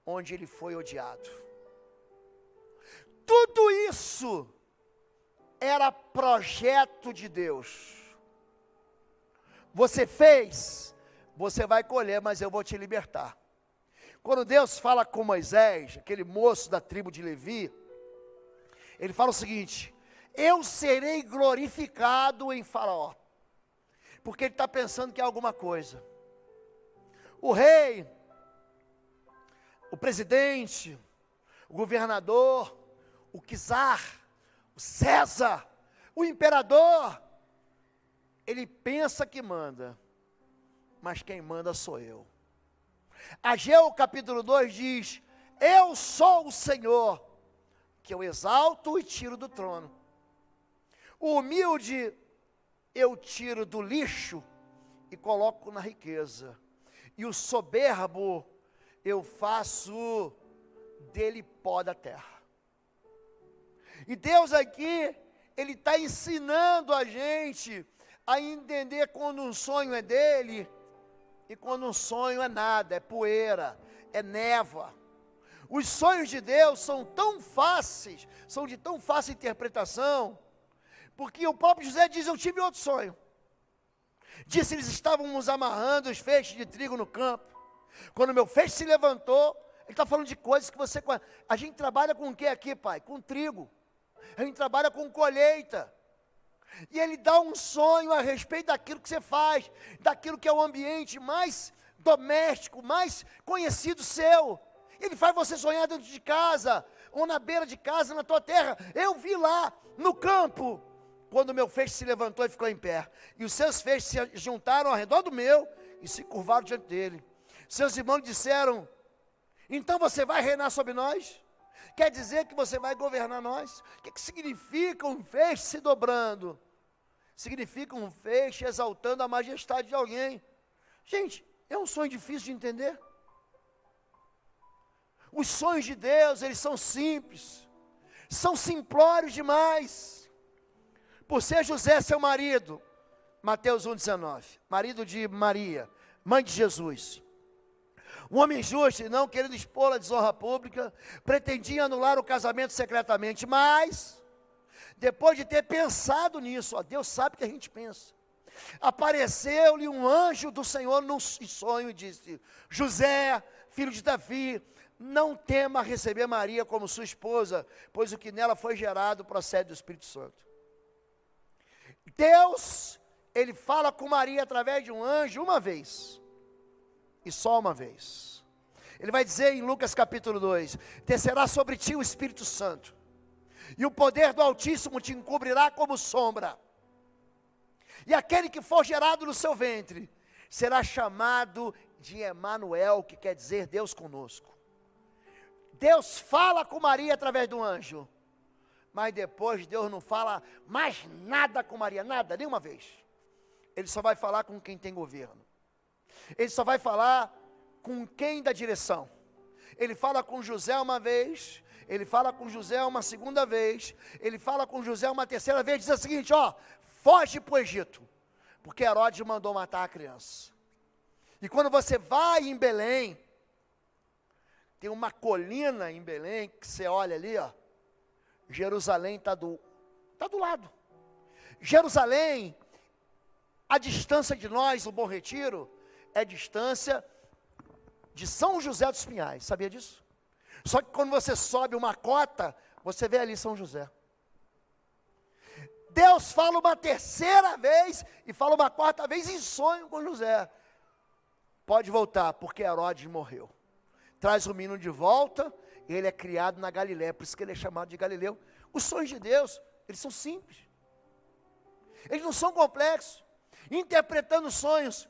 onde ele foi odiado. Tudo isso era projeto de Deus. Você fez, você vai colher, mas eu vou te libertar. Quando Deus fala com Moisés, aquele moço da tribo de Levi, ele fala o seguinte: eu serei glorificado em Faraó, porque ele está pensando que é alguma coisa. O rei, o presidente, o governador, o czar, o César, o imperador, ele pensa que manda, mas quem manda sou eu. Ageu capítulo 2 diz: eu sou o Senhor, que eu exalto e tiro do trono. O humilde eu tiro do lixo e coloco na riqueza, e o soberbo eu faço dele pó da terra. E Deus aqui, Ele está ensinando a gente a entender quando um sonho é dele e quando um sonho é nada, é poeira, é névoa. Os sonhos de Deus são tão fáceis, são de tão fácil interpretação, porque o próprio José diz: eu tive outro sonho. Disse: eles estávamos amarrando os feixes de trigo no campo. Quando meu feixe se levantou, ele está falando de coisas que você... A gente trabalha com o que aqui, pai? Com trigo. A gente trabalha com colheita. E ele dá um sonho a respeito daquilo que você faz, daquilo que é o ambiente mais doméstico, mais conhecido seu. Ele faz você sonhar dentro de casa, ou na beira de casa, na tua terra. Eu vi lá, no campo, quando o meu feixe se levantou e ficou em pé. E os seus feixes se juntaram ao redor do meu e se curvaram diante dele. Seus irmãos disseram: então você vai reinar sobre nós? Quer dizer que você vai governar nós? O que significa um feixe se dobrando? Significa um feixe exaltando a majestade de alguém. Gente, é um sonho difícil de entender. Os sonhos de Deus, eles são simples, são simplórios demais. Por ser José seu marido, Mateus 1,19, marido de Maria, mãe de Jesus, um homem justo e não querendo expor a desonra pública, pretendia anular o casamento secretamente, mas, depois de ter pensado nisso, ó, Deus sabe que a gente pensa, apareceu-lhe um anjo do Senhor num sonho e disse: José, filho de Davi, não tema receber Maria como sua esposa, pois o que nela foi gerado procede do Espírito Santo. Deus, Ele fala com Maria através de um anjo uma vez, e só uma vez. Ele vai dizer em Lucas capítulo 2: descerá sobre ti o Espírito Santo, e o poder do Altíssimo te encobrirá como sombra, e aquele que for gerado no seu ventre será chamado de Emanuel, que quer dizer Deus conosco. Deus fala com Maria através do anjo, mas depois Deus não fala mais nada com Maria, nada, nenhuma vez. Ele só vai falar com quem tem governo. Ele só vai falar com quem dá direção. Ele fala com José uma vez, ele fala com José uma segunda vez, ele fala com José uma terceira vez, diz o seguinte: ó, foge para o Egito, porque Herodes mandou matar a criança. E quando você vai em Belém, tem uma colina em Belém, que você olha ali, ó, Jerusalém está do lado. Jerusalém, a distância de nós, o Bom Retiro, é distância de São José dos Pinhais, sabia disso? Só que quando você sobe uma cota, você vê ali São José. Deus fala uma terceira vez e fala uma quarta vez em sonho com José. Pode voltar, porque Herodes morreu. Traz o menino de volta, ele é criado na Galiléia, por isso que ele é chamado de Galileu. Os sonhos de Deus, eles são simples. Eles não são complexos. Interpretando sonhos.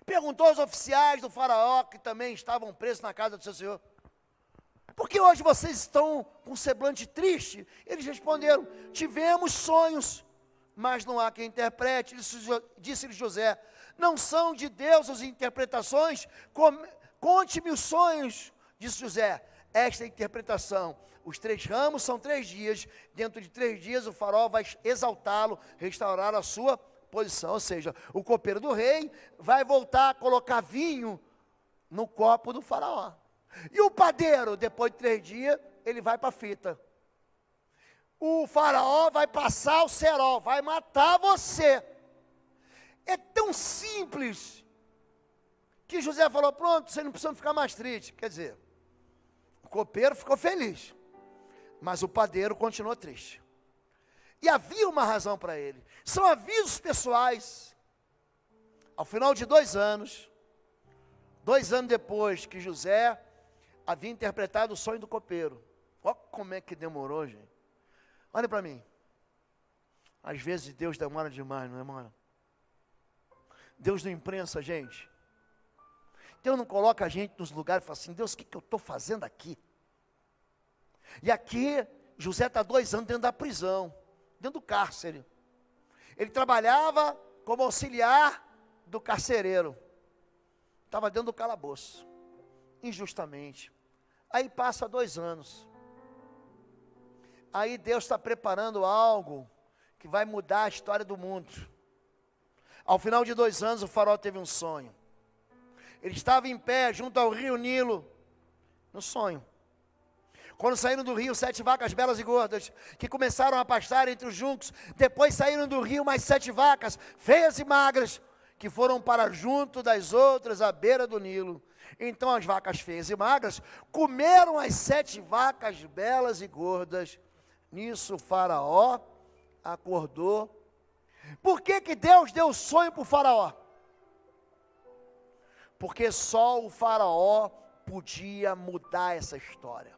Perguntou aos oficiais do faraó, que também estavam presos na casa do seu senhor: por que hoje vocês estão com um semblante triste? Eles responderam: tivemos sonhos, mas não há quem interprete. Disse-lhe José: não são de Deus as interpretações? Conte-me os sonhos. Disse José: esta é a interpretação. Os 3 ramos são 3 dias. Dentro de 3 dias o faraó vai exaltá-lo, restaurar a sua posição. Ou seja, o copeiro do rei vai voltar a colocar vinho no copo do faraó. E o padeiro, depois de 3 dias, ele vai para a fita. O faraó vai passar o cerol, vai matar você. É tão simples que José falou: pronto, você não precisa ficar mais triste. Quer dizer, o copeiro ficou feliz, mas o padeiro continuou triste. E havia uma razão para ele. São avisos pessoais. Ao final de 2 anos, 2 anos depois que José havia interpretado o sonho do copeiro. Olha como é que demorou, gente. Olha para mim. Às vezes Deus demora demais, não demora? Deus não imprensa a gente. Deus não coloca a gente nos lugares e fala assim: Deus, o que eu estou fazendo aqui? E aqui, José está 2 anos dentro da prisão, dentro do cárcere. Ele trabalhava como auxiliar do carcereiro. Estava dentro do calabouço, injustamente. Aí passa 2 anos. Aí Deus está preparando algo que vai mudar a história do mundo. Ao final de 2 anos, o faraó teve um sonho. Ele estava em pé junto ao rio Nilo, no sonho. Quando saíram do rio 7 vacas belas e gordas, que começaram a pastar entre os juncos. Depois saíram do rio mais 7 vacas, feias e magras, que foram para junto das outras à beira do Nilo. Então as vacas feias e magras comeram as 7 vacas belas e gordas. Nisso o faraó acordou. Por que Deus deu o sonho para o faraó? Porque só o faraó podia mudar essa história.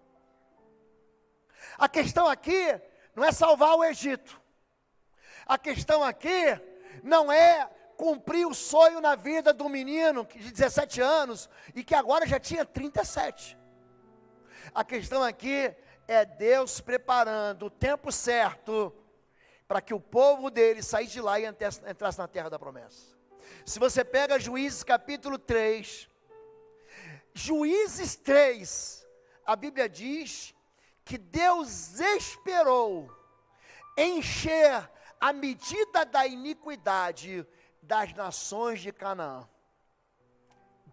A questão aqui não é salvar o Egito. A questão aqui não é cumprir o sonho na vida do menino de 17 anos e que agora já tinha 37. A questão aqui é Deus preparando o tempo certo para que o povo dele saísse de lá e entrasse na terra da promessa. Se você pega Juízes capítulo 3, Juízes 3, a Bíblia diz que Deus esperou encher a medida da iniquidade das nações de Canaã.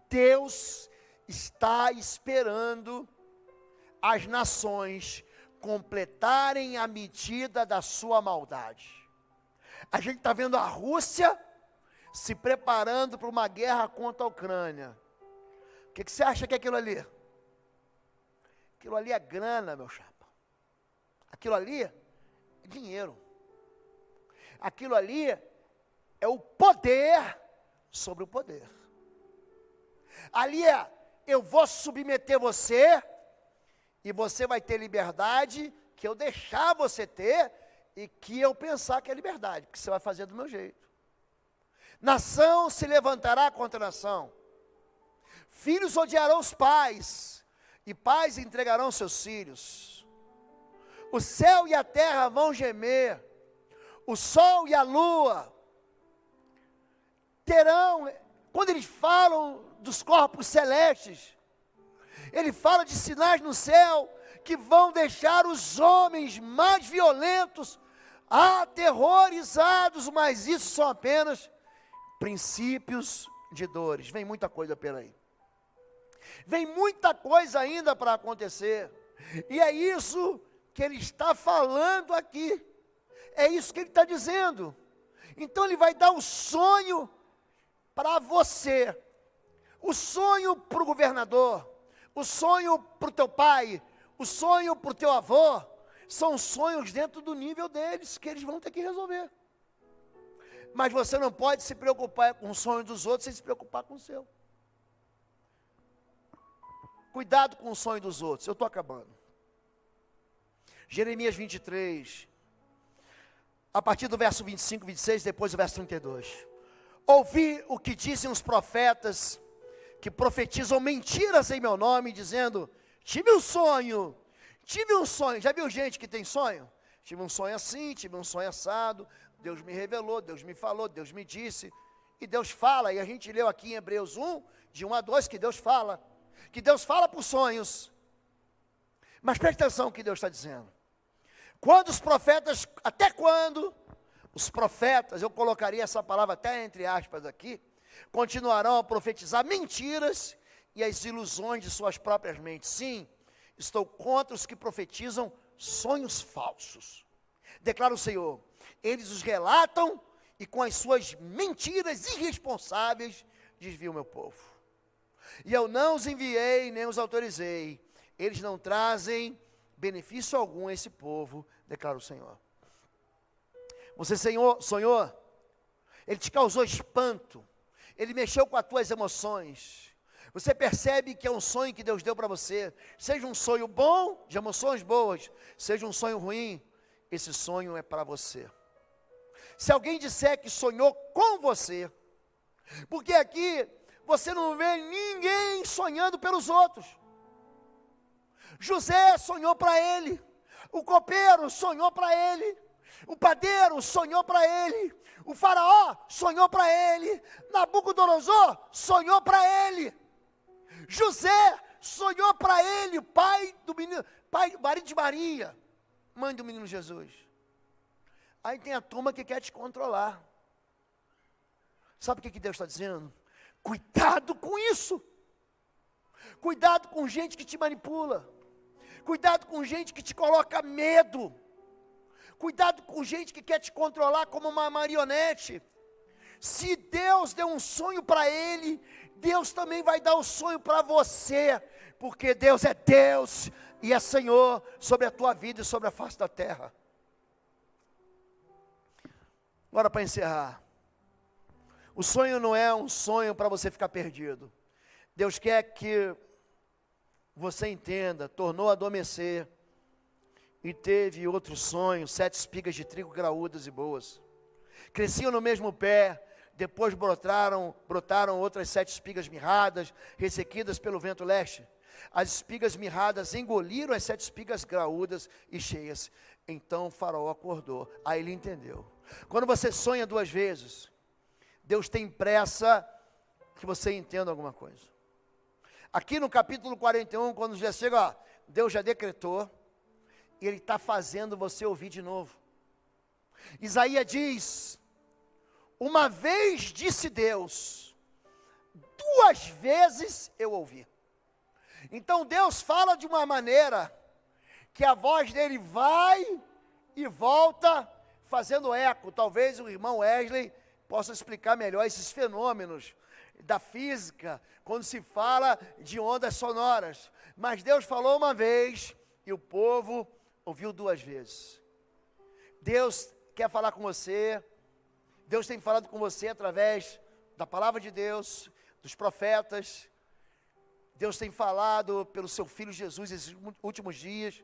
Deus está esperando as nações completarem a medida da sua maldade. A gente está vendo a Rússia se preparando para uma guerra contra a Ucrânia. O que você acha que é aquilo ali? Aquilo ali é grana, meu chapa. Aquilo ali é dinheiro. Aquilo ali é o poder sobre o poder. Ali é: eu vou submeter você e você vai ter liberdade que eu deixar você ter e que eu pensar que é liberdade, porque você vai fazer do meu jeito. Nação se levantará contra nação. Filhos odiarão os pais e pais entregarão seus filhos. O céu e a terra vão gemer. O sol e a lua terão, quando eles falam dos corpos celestes, ele fala de sinais no céu que vão deixar os homens mais violentos aterrorizados, mas isso são apenas princípios de dores. Vem muita coisa pela aí. Vem muita coisa ainda para acontecer. E é isso que ele está falando aqui. É isso que ele está dizendo. Então ele vai dar o sonho para você. O sonho para o governador. O sonho para o teu pai. O sonho para o teu avô. São sonhos dentro do nível deles, que eles vão ter que resolver. Mas você não pode se preocupar com o sonho dos outros sem se preocupar com o seu. Cuidado com o sonho dos outros. Eu estou acabando. Jeremias 23, a partir do verso 25, 26, depois do verso 32. Ouvi o que dizem os profetas, que profetizam mentiras em meu nome, dizendo, tive um sonho. Já viu gente que tem sonho? Tive um sonho assim, tive um sonho assado, Deus me revelou, Deus me falou, Deus me disse. E Deus fala, e a gente leu aqui em Hebreus 1, de 1 a 2, que Deus fala por sonhos. Mas preste atenção no que Deus está dizendo. Quando os profetas, até quando os profetas, eu colocaria essa palavra até entre aspas aqui, continuarão a profetizar mentiras e as ilusões de suas próprias mentes. Sim, estou contra os que profetizam sonhos falsos. Declara o Senhor, eles os relatam e com as suas mentiras irresponsáveis desviam o meu povo. E eu não os enviei, nem os autorizei. Eles não trazem benefício algum a esse povo, declara o Senhor. Você sonhou, ele te causou espanto, ele mexeu com as tuas emoções. Você percebe que é um sonho que Deus deu para você, seja um sonho bom, de emoções boas, seja um sonho ruim, esse sonho é para você. Se alguém disser que sonhou com você, porque aqui você não vê ninguém sonhando pelos outros. José sonhou para ele, o copeiro sonhou para ele, o padeiro sonhou para ele, o faraó sonhou para ele, Nabucodonosor sonhou para ele, José sonhou para ele, marido de Maria, mãe do menino Jesus. Aí tem a turma que quer te controlar. Sabe o que Deus está dizendo? Cuidado com isso. Cuidado com gente que te manipula. Cuidado com gente que te coloca medo. Cuidado com gente que quer te controlar como uma marionete. Se Deus deu um sonho para ele, Deus também vai dar o sonho para você. Porque Deus é Deus e é Senhor sobre a tua vida e sobre a face da terra. Agora, para encerrar, o sonho não é um sonho para você ficar perdido. Deus quer que você entenda, tornou a adormecer e teve outro sonho, 7 espigas de trigo graúdas e boas. Cresciam no mesmo pé, depois brotaram outras 7 espigas mirradas, ressequidas pelo vento leste. As espigas mirradas engoliram as 7 espigas graúdas e cheias. Então o faraó acordou, aí ele entendeu. Quando você sonha 2 vezes, Deus tem pressa que você entenda alguma coisa. Aqui no capítulo 41, quando já chega, Deus já decretou, e Ele está fazendo você ouvir de novo. Isaías diz, uma vez disse Deus, 2 vezes eu ouvi. Então Deus fala de uma maneira, que a voz dele vai e volta, fazendo eco. Talvez o irmão Wesley possa explicar melhor esses fenômenos da física, quando se fala de ondas sonoras. Mas Deus falou uma vez, e o povo ouviu 2 vezes. Deus quer falar com você, Deus tem falado com você através da palavra de Deus, dos profetas. Deus tem falado pelo seu Filho Jesus esses últimos dias.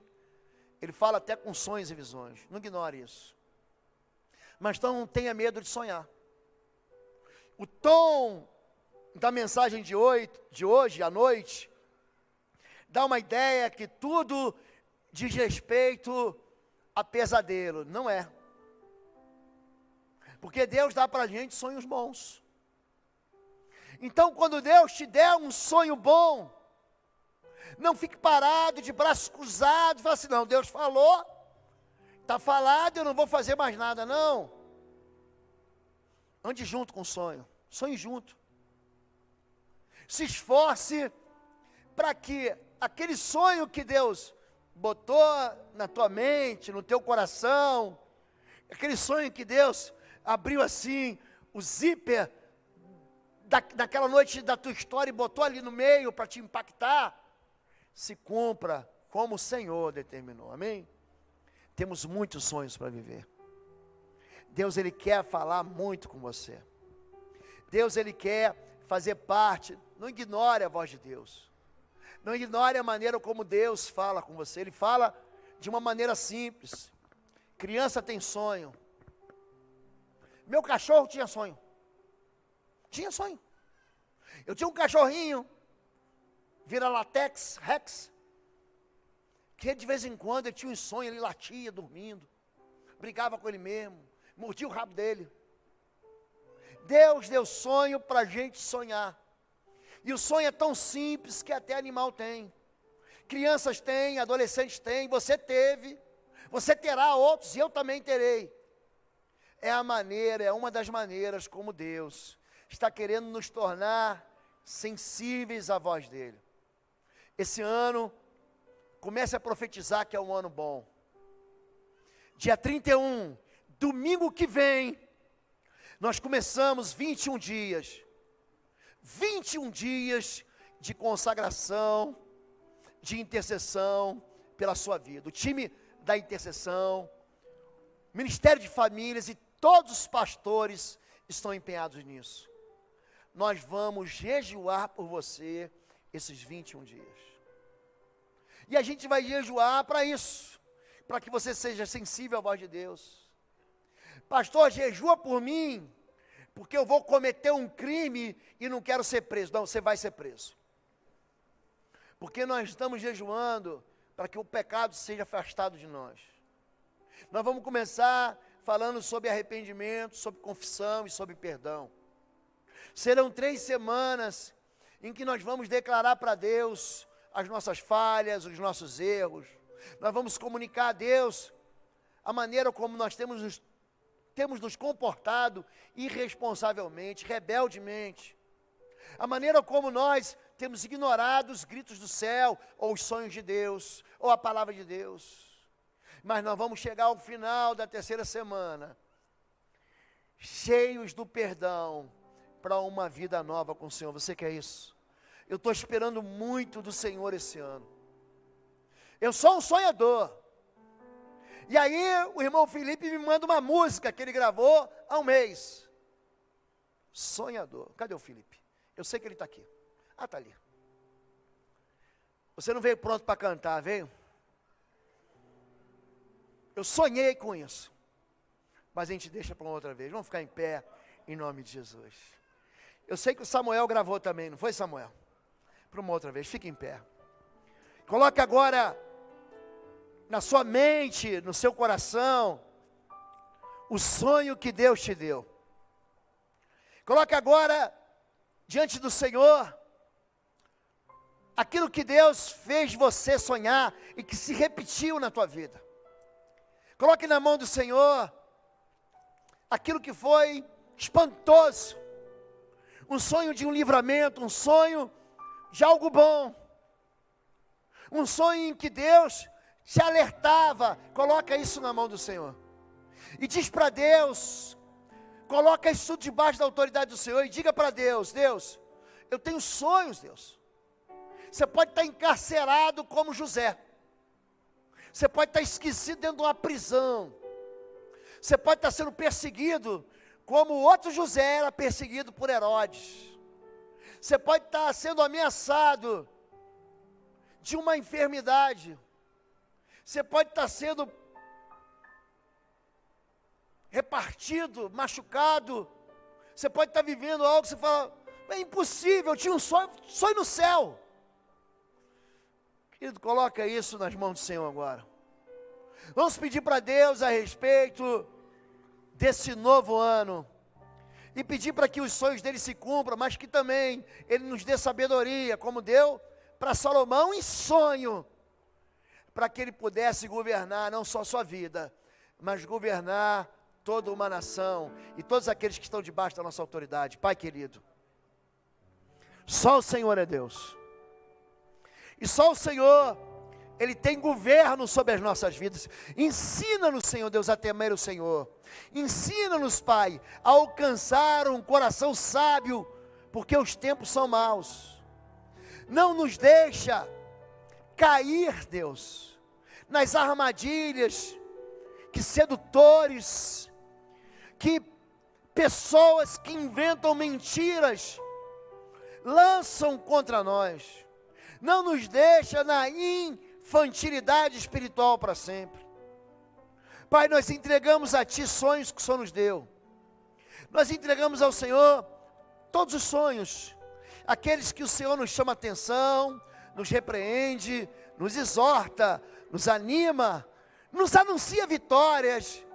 Ele fala até com sonhos e visões, não ignore isso. Mas não tenha medo de sonhar. O tom da mensagem de hoje à noite dá uma ideia que tudo diz respeito a pesadelo. Não é. Porque Deus dá para a gente sonhos bons. Então, quando Deus te der um sonho bom, não fique parado, de braços cruzados, e fala assim, não, Deus falou, está falado, eu não vou fazer mais nada, não. Ande junto com o sonho, sonhe junto. Se esforce para que aquele sonho que Deus botou na tua mente, no teu coração, aquele sonho que Deus abriu assim, o zíper daquela noite da tua história e botou ali no meio para te impactar, se cumpra como o Senhor determinou, amém? Temos muitos sonhos para viver. Deus, Ele quer falar muito com você. Deus, Ele quer fazer parte. Não ignore a voz de Deus. Não ignore a maneira como Deus fala com você. Ele fala de uma maneira simples. Criança tem sonho. Meu cachorro tinha sonho. Tinha sonho. Eu tinha um cachorrinho, vira-latex, Rex, que de vez em quando ele tinha um sonho, ele latia dormindo, brigava com ele mesmo, mordia o rabo dele. Deus deu sonho para a gente sonhar. E o sonho é tão simples que até animal tem. Crianças têm, adolescentes têm, você teve, você terá outros e eu também terei. É uma das maneiras como Deus está querendo nos tornar sensíveis à voz dEle. Esse ano, comece a profetizar que é um ano bom. Dia 31, domingo que vem, nós começamos 21 dias. 21 dias de consagração, de intercessão pela sua vida. O time da intercessão, Ministério de Famílias e todos os pastores estão empenhados nisso. Nós vamos jejuar por você esses 21 dias. E a gente vai jejuar para isso, para que você seja sensível à voz de Deus. Pastor, jejua por mim, porque eu vou cometer um crime e não quero ser preso. Não, você vai ser preso. Porque nós estamos jejuando para que o pecado seja afastado de nós. Nós vamos começar falando sobre arrependimento, sobre confissão e sobre perdão. Serão 3 semanas em que nós vamos declarar para Deus as nossas falhas, os nossos erros. Nós vamos comunicar a Deus a maneira como nós temos nos comportado irresponsavelmente, rebeldemente. A maneira como nós temos ignorado os gritos do céu, ou os sonhos de Deus, ou a palavra de Deus. Mas nós vamos chegar ao final da 3ª semana, cheios do perdão, para uma vida nova com o Senhor. Você quer isso? Eu estou esperando muito do Senhor esse ano. Eu sou um sonhador. E aí o irmão Felipe me manda uma música que ele gravou há um mês. Sonhador. Cadê o Felipe? Eu sei que ele está aqui. Ah, está ali. Você não veio pronto para cantar, veio? Eu sonhei com isso. Mas a gente deixa para uma outra vez. Vamos ficar em pé em nome de Jesus. Eu sei que o Samuel gravou também, não foi, Samuel? Para uma outra vez, fique em pé. Coloque agora na sua mente, no seu coração, o sonho que Deus te deu. Coloque agora diante do Senhor aquilo que Deus fez você sonhar e que se repetiu na tua vida. Coloque na mão do Senhor aquilo que foi espantoso. Um sonho de um livramento, um sonho de algo bom. Um sonho em que Deus te alertava. Coloca isso na mão do Senhor. E diz para Deus, coloca isso tudo debaixo da autoridade do Senhor e diga para Deus, Deus, eu tenho sonhos, Deus. Você pode estar encarcerado como José. Você pode estar esquecido dentro de uma prisão. Você pode estar sendo perseguido como o outro José era perseguido por Herodes. Você pode estar sendo ameaçado de uma enfermidade. Você pode estar sendo repartido, machucado. Você pode estar vivendo algo que você fala, é impossível, eu tinha um sonho no céu. Querido, coloca isso nas mãos do Senhor agora. Vamos pedir para Deus a respeito desse novo ano, e pedir para que os sonhos dele se cumpram, mas que também ele nos dê sabedoria, como deu para Salomão em sonho, para que ele pudesse governar não só a sua vida, mas governar toda uma nação, e todos aqueles que estão debaixo da nossa autoridade. Pai querido, só o Senhor é Deus, e só o Senhor, Ele tem governo sobre as nossas vidas. Ensina-nos, Senhor Deus, a temer o Senhor. Ensina-nos, Pai, a alcançar um coração sábio, porque os tempos são maus. Não nos deixa cair, Deus, nas armadilhas que sedutores, que pessoas que inventam mentiras, lançam contra nós. Não nos deixa na infantilidade espiritual para sempre. Pai, nós entregamos a Ti sonhos que o Senhor nos deu. Nós entregamos ao Senhor todos os sonhos, aqueles que o Senhor nos chama atenção, nos repreende, nos exorta, nos anima, nos anuncia vitórias.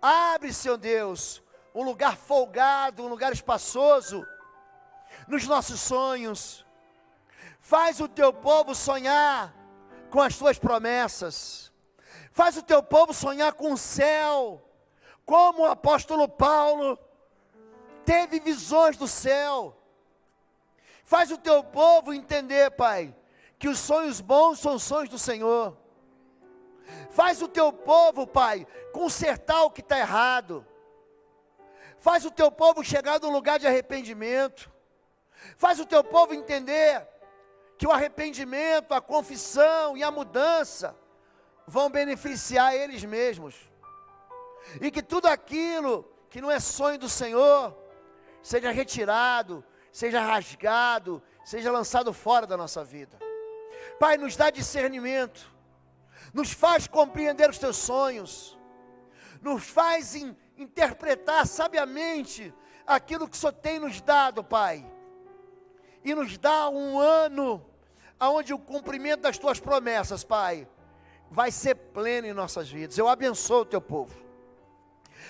Abre, Senhor Deus, um lugar folgado, um lugar espaçoso nos nossos sonhos. Faz o Teu povo sonhar com as Tuas promessas. Faz o Teu povo sonhar com o céu, como o apóstolo Paulo teve visões do céu. Faz o Teu povo entender, Pai, que os sonhos bons são sonhos do Senhor. Faz o Teu povo, Pai, consertar o que está errado. Faz o Teu povo chegar num lugar de arrependimento. Faz o Teu povo entender que o arrependimento, a confissão e a mudança vão beneficiar eles mesmos. E que tudo aquilo que não é sonho do Senhor seja retirado, seja rasgado, seja lançado fora da nossa vida. Pai, nos dá discernimento, nos faz compreender os Teus sonhos, nos faz interpretar sabiamente aquilo que o Senhor tem nos dado, Pai, e nos dá um ano onde o cumprimento das Tuas promessas, Pai, vai ser pleno em nossas vidas. Eu abençoo o Teu povo,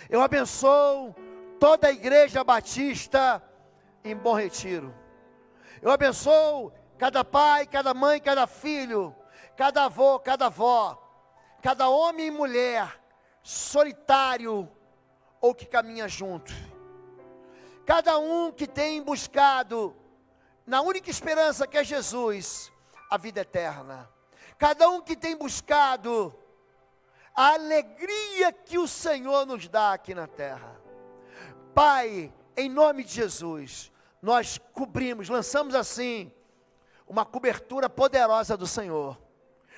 eu abençoo toda a igreja batista em Bom Retiro, eu abençoo cada pai, cada mãe, cada filho, cada avô, cada avó, cada homem e mulher, solitário ou que caminha junto, cada um que tem buscado, na única esperança que é Jesus, a vida eterna, cada um que tem buscado a alegria que o Senhor nos dá aqui na terra. Pai, em nome de Jesus, nós cobrimos, lançamos assim, uma cobertura poderosa do Senhor,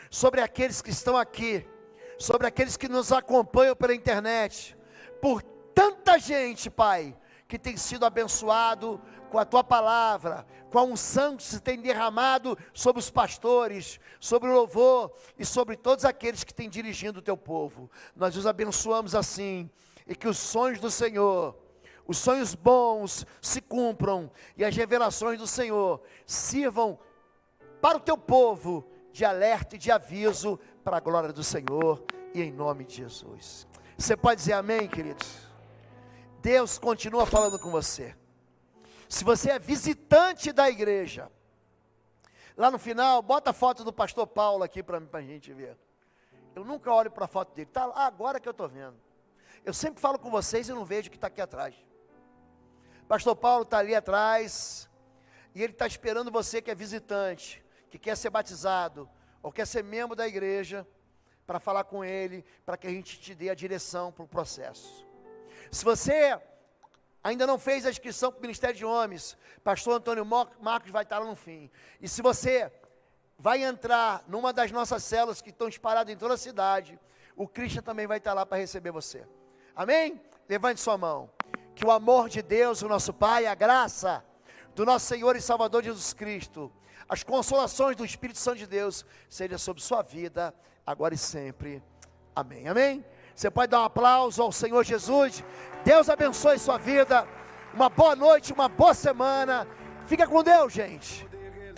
sobre aqueles que estão aqui, sobre aqueles que nos acompanham pela internet, por tanta gente, Pai, que tem sido abençoado com a Tua palavra, com a unção que se tem derramado sobre os pastores, sobre o louvor e sobre todos aqueles que têm dirigido o Teu povo. Nós os abençoamos assim, e que os sonhos do Senhor, os sonhos bons se cumpram, e as revelações do Senhor sirvam para o Teu povo de alerta e de aviso, para a glória do Senhor, e em nome de Jesus. Você pode dizer amém, queridos? Deus continua falando com você. Se você é visitante da igreja, lá no final, bota a foto do pastor Paulo aqui para a gente ver. Eu nunca olho para a foto dele, está lá agora que eu estou vendo. Eu sempre falo com vocês e não vejo o que está aqui atrás. Pastor Paulo está ali atrás, e ele está esperando você que é visitante, que quer ser batizado, ou quer ser membro da igreja, para falar com ele, para que a gente te dê a direção para o processo. Se você ainda não fez a inscrição para o Ministério de Homens, pastor Antônio Marcos vai estar lá no fim. E se você vai entrar numa das nossas células que estão espalhadas em toda a cidade, o Christian também vai estar lá para receber você. Amém? Levante sua mão. Que o amor de Deus, o nosso Pai, a graça do nosso Senhor e Salvador Jesus Cristo, as consolações do Espírito Santo de Deus, seja sobre sua vida, agora e sempre. Amém. Amém? Você pode dar um aplauso ao Senhor Jesus. Deus abençoe sua vida. Uma boa noite, uma boa semana. Fica com Deus, gente.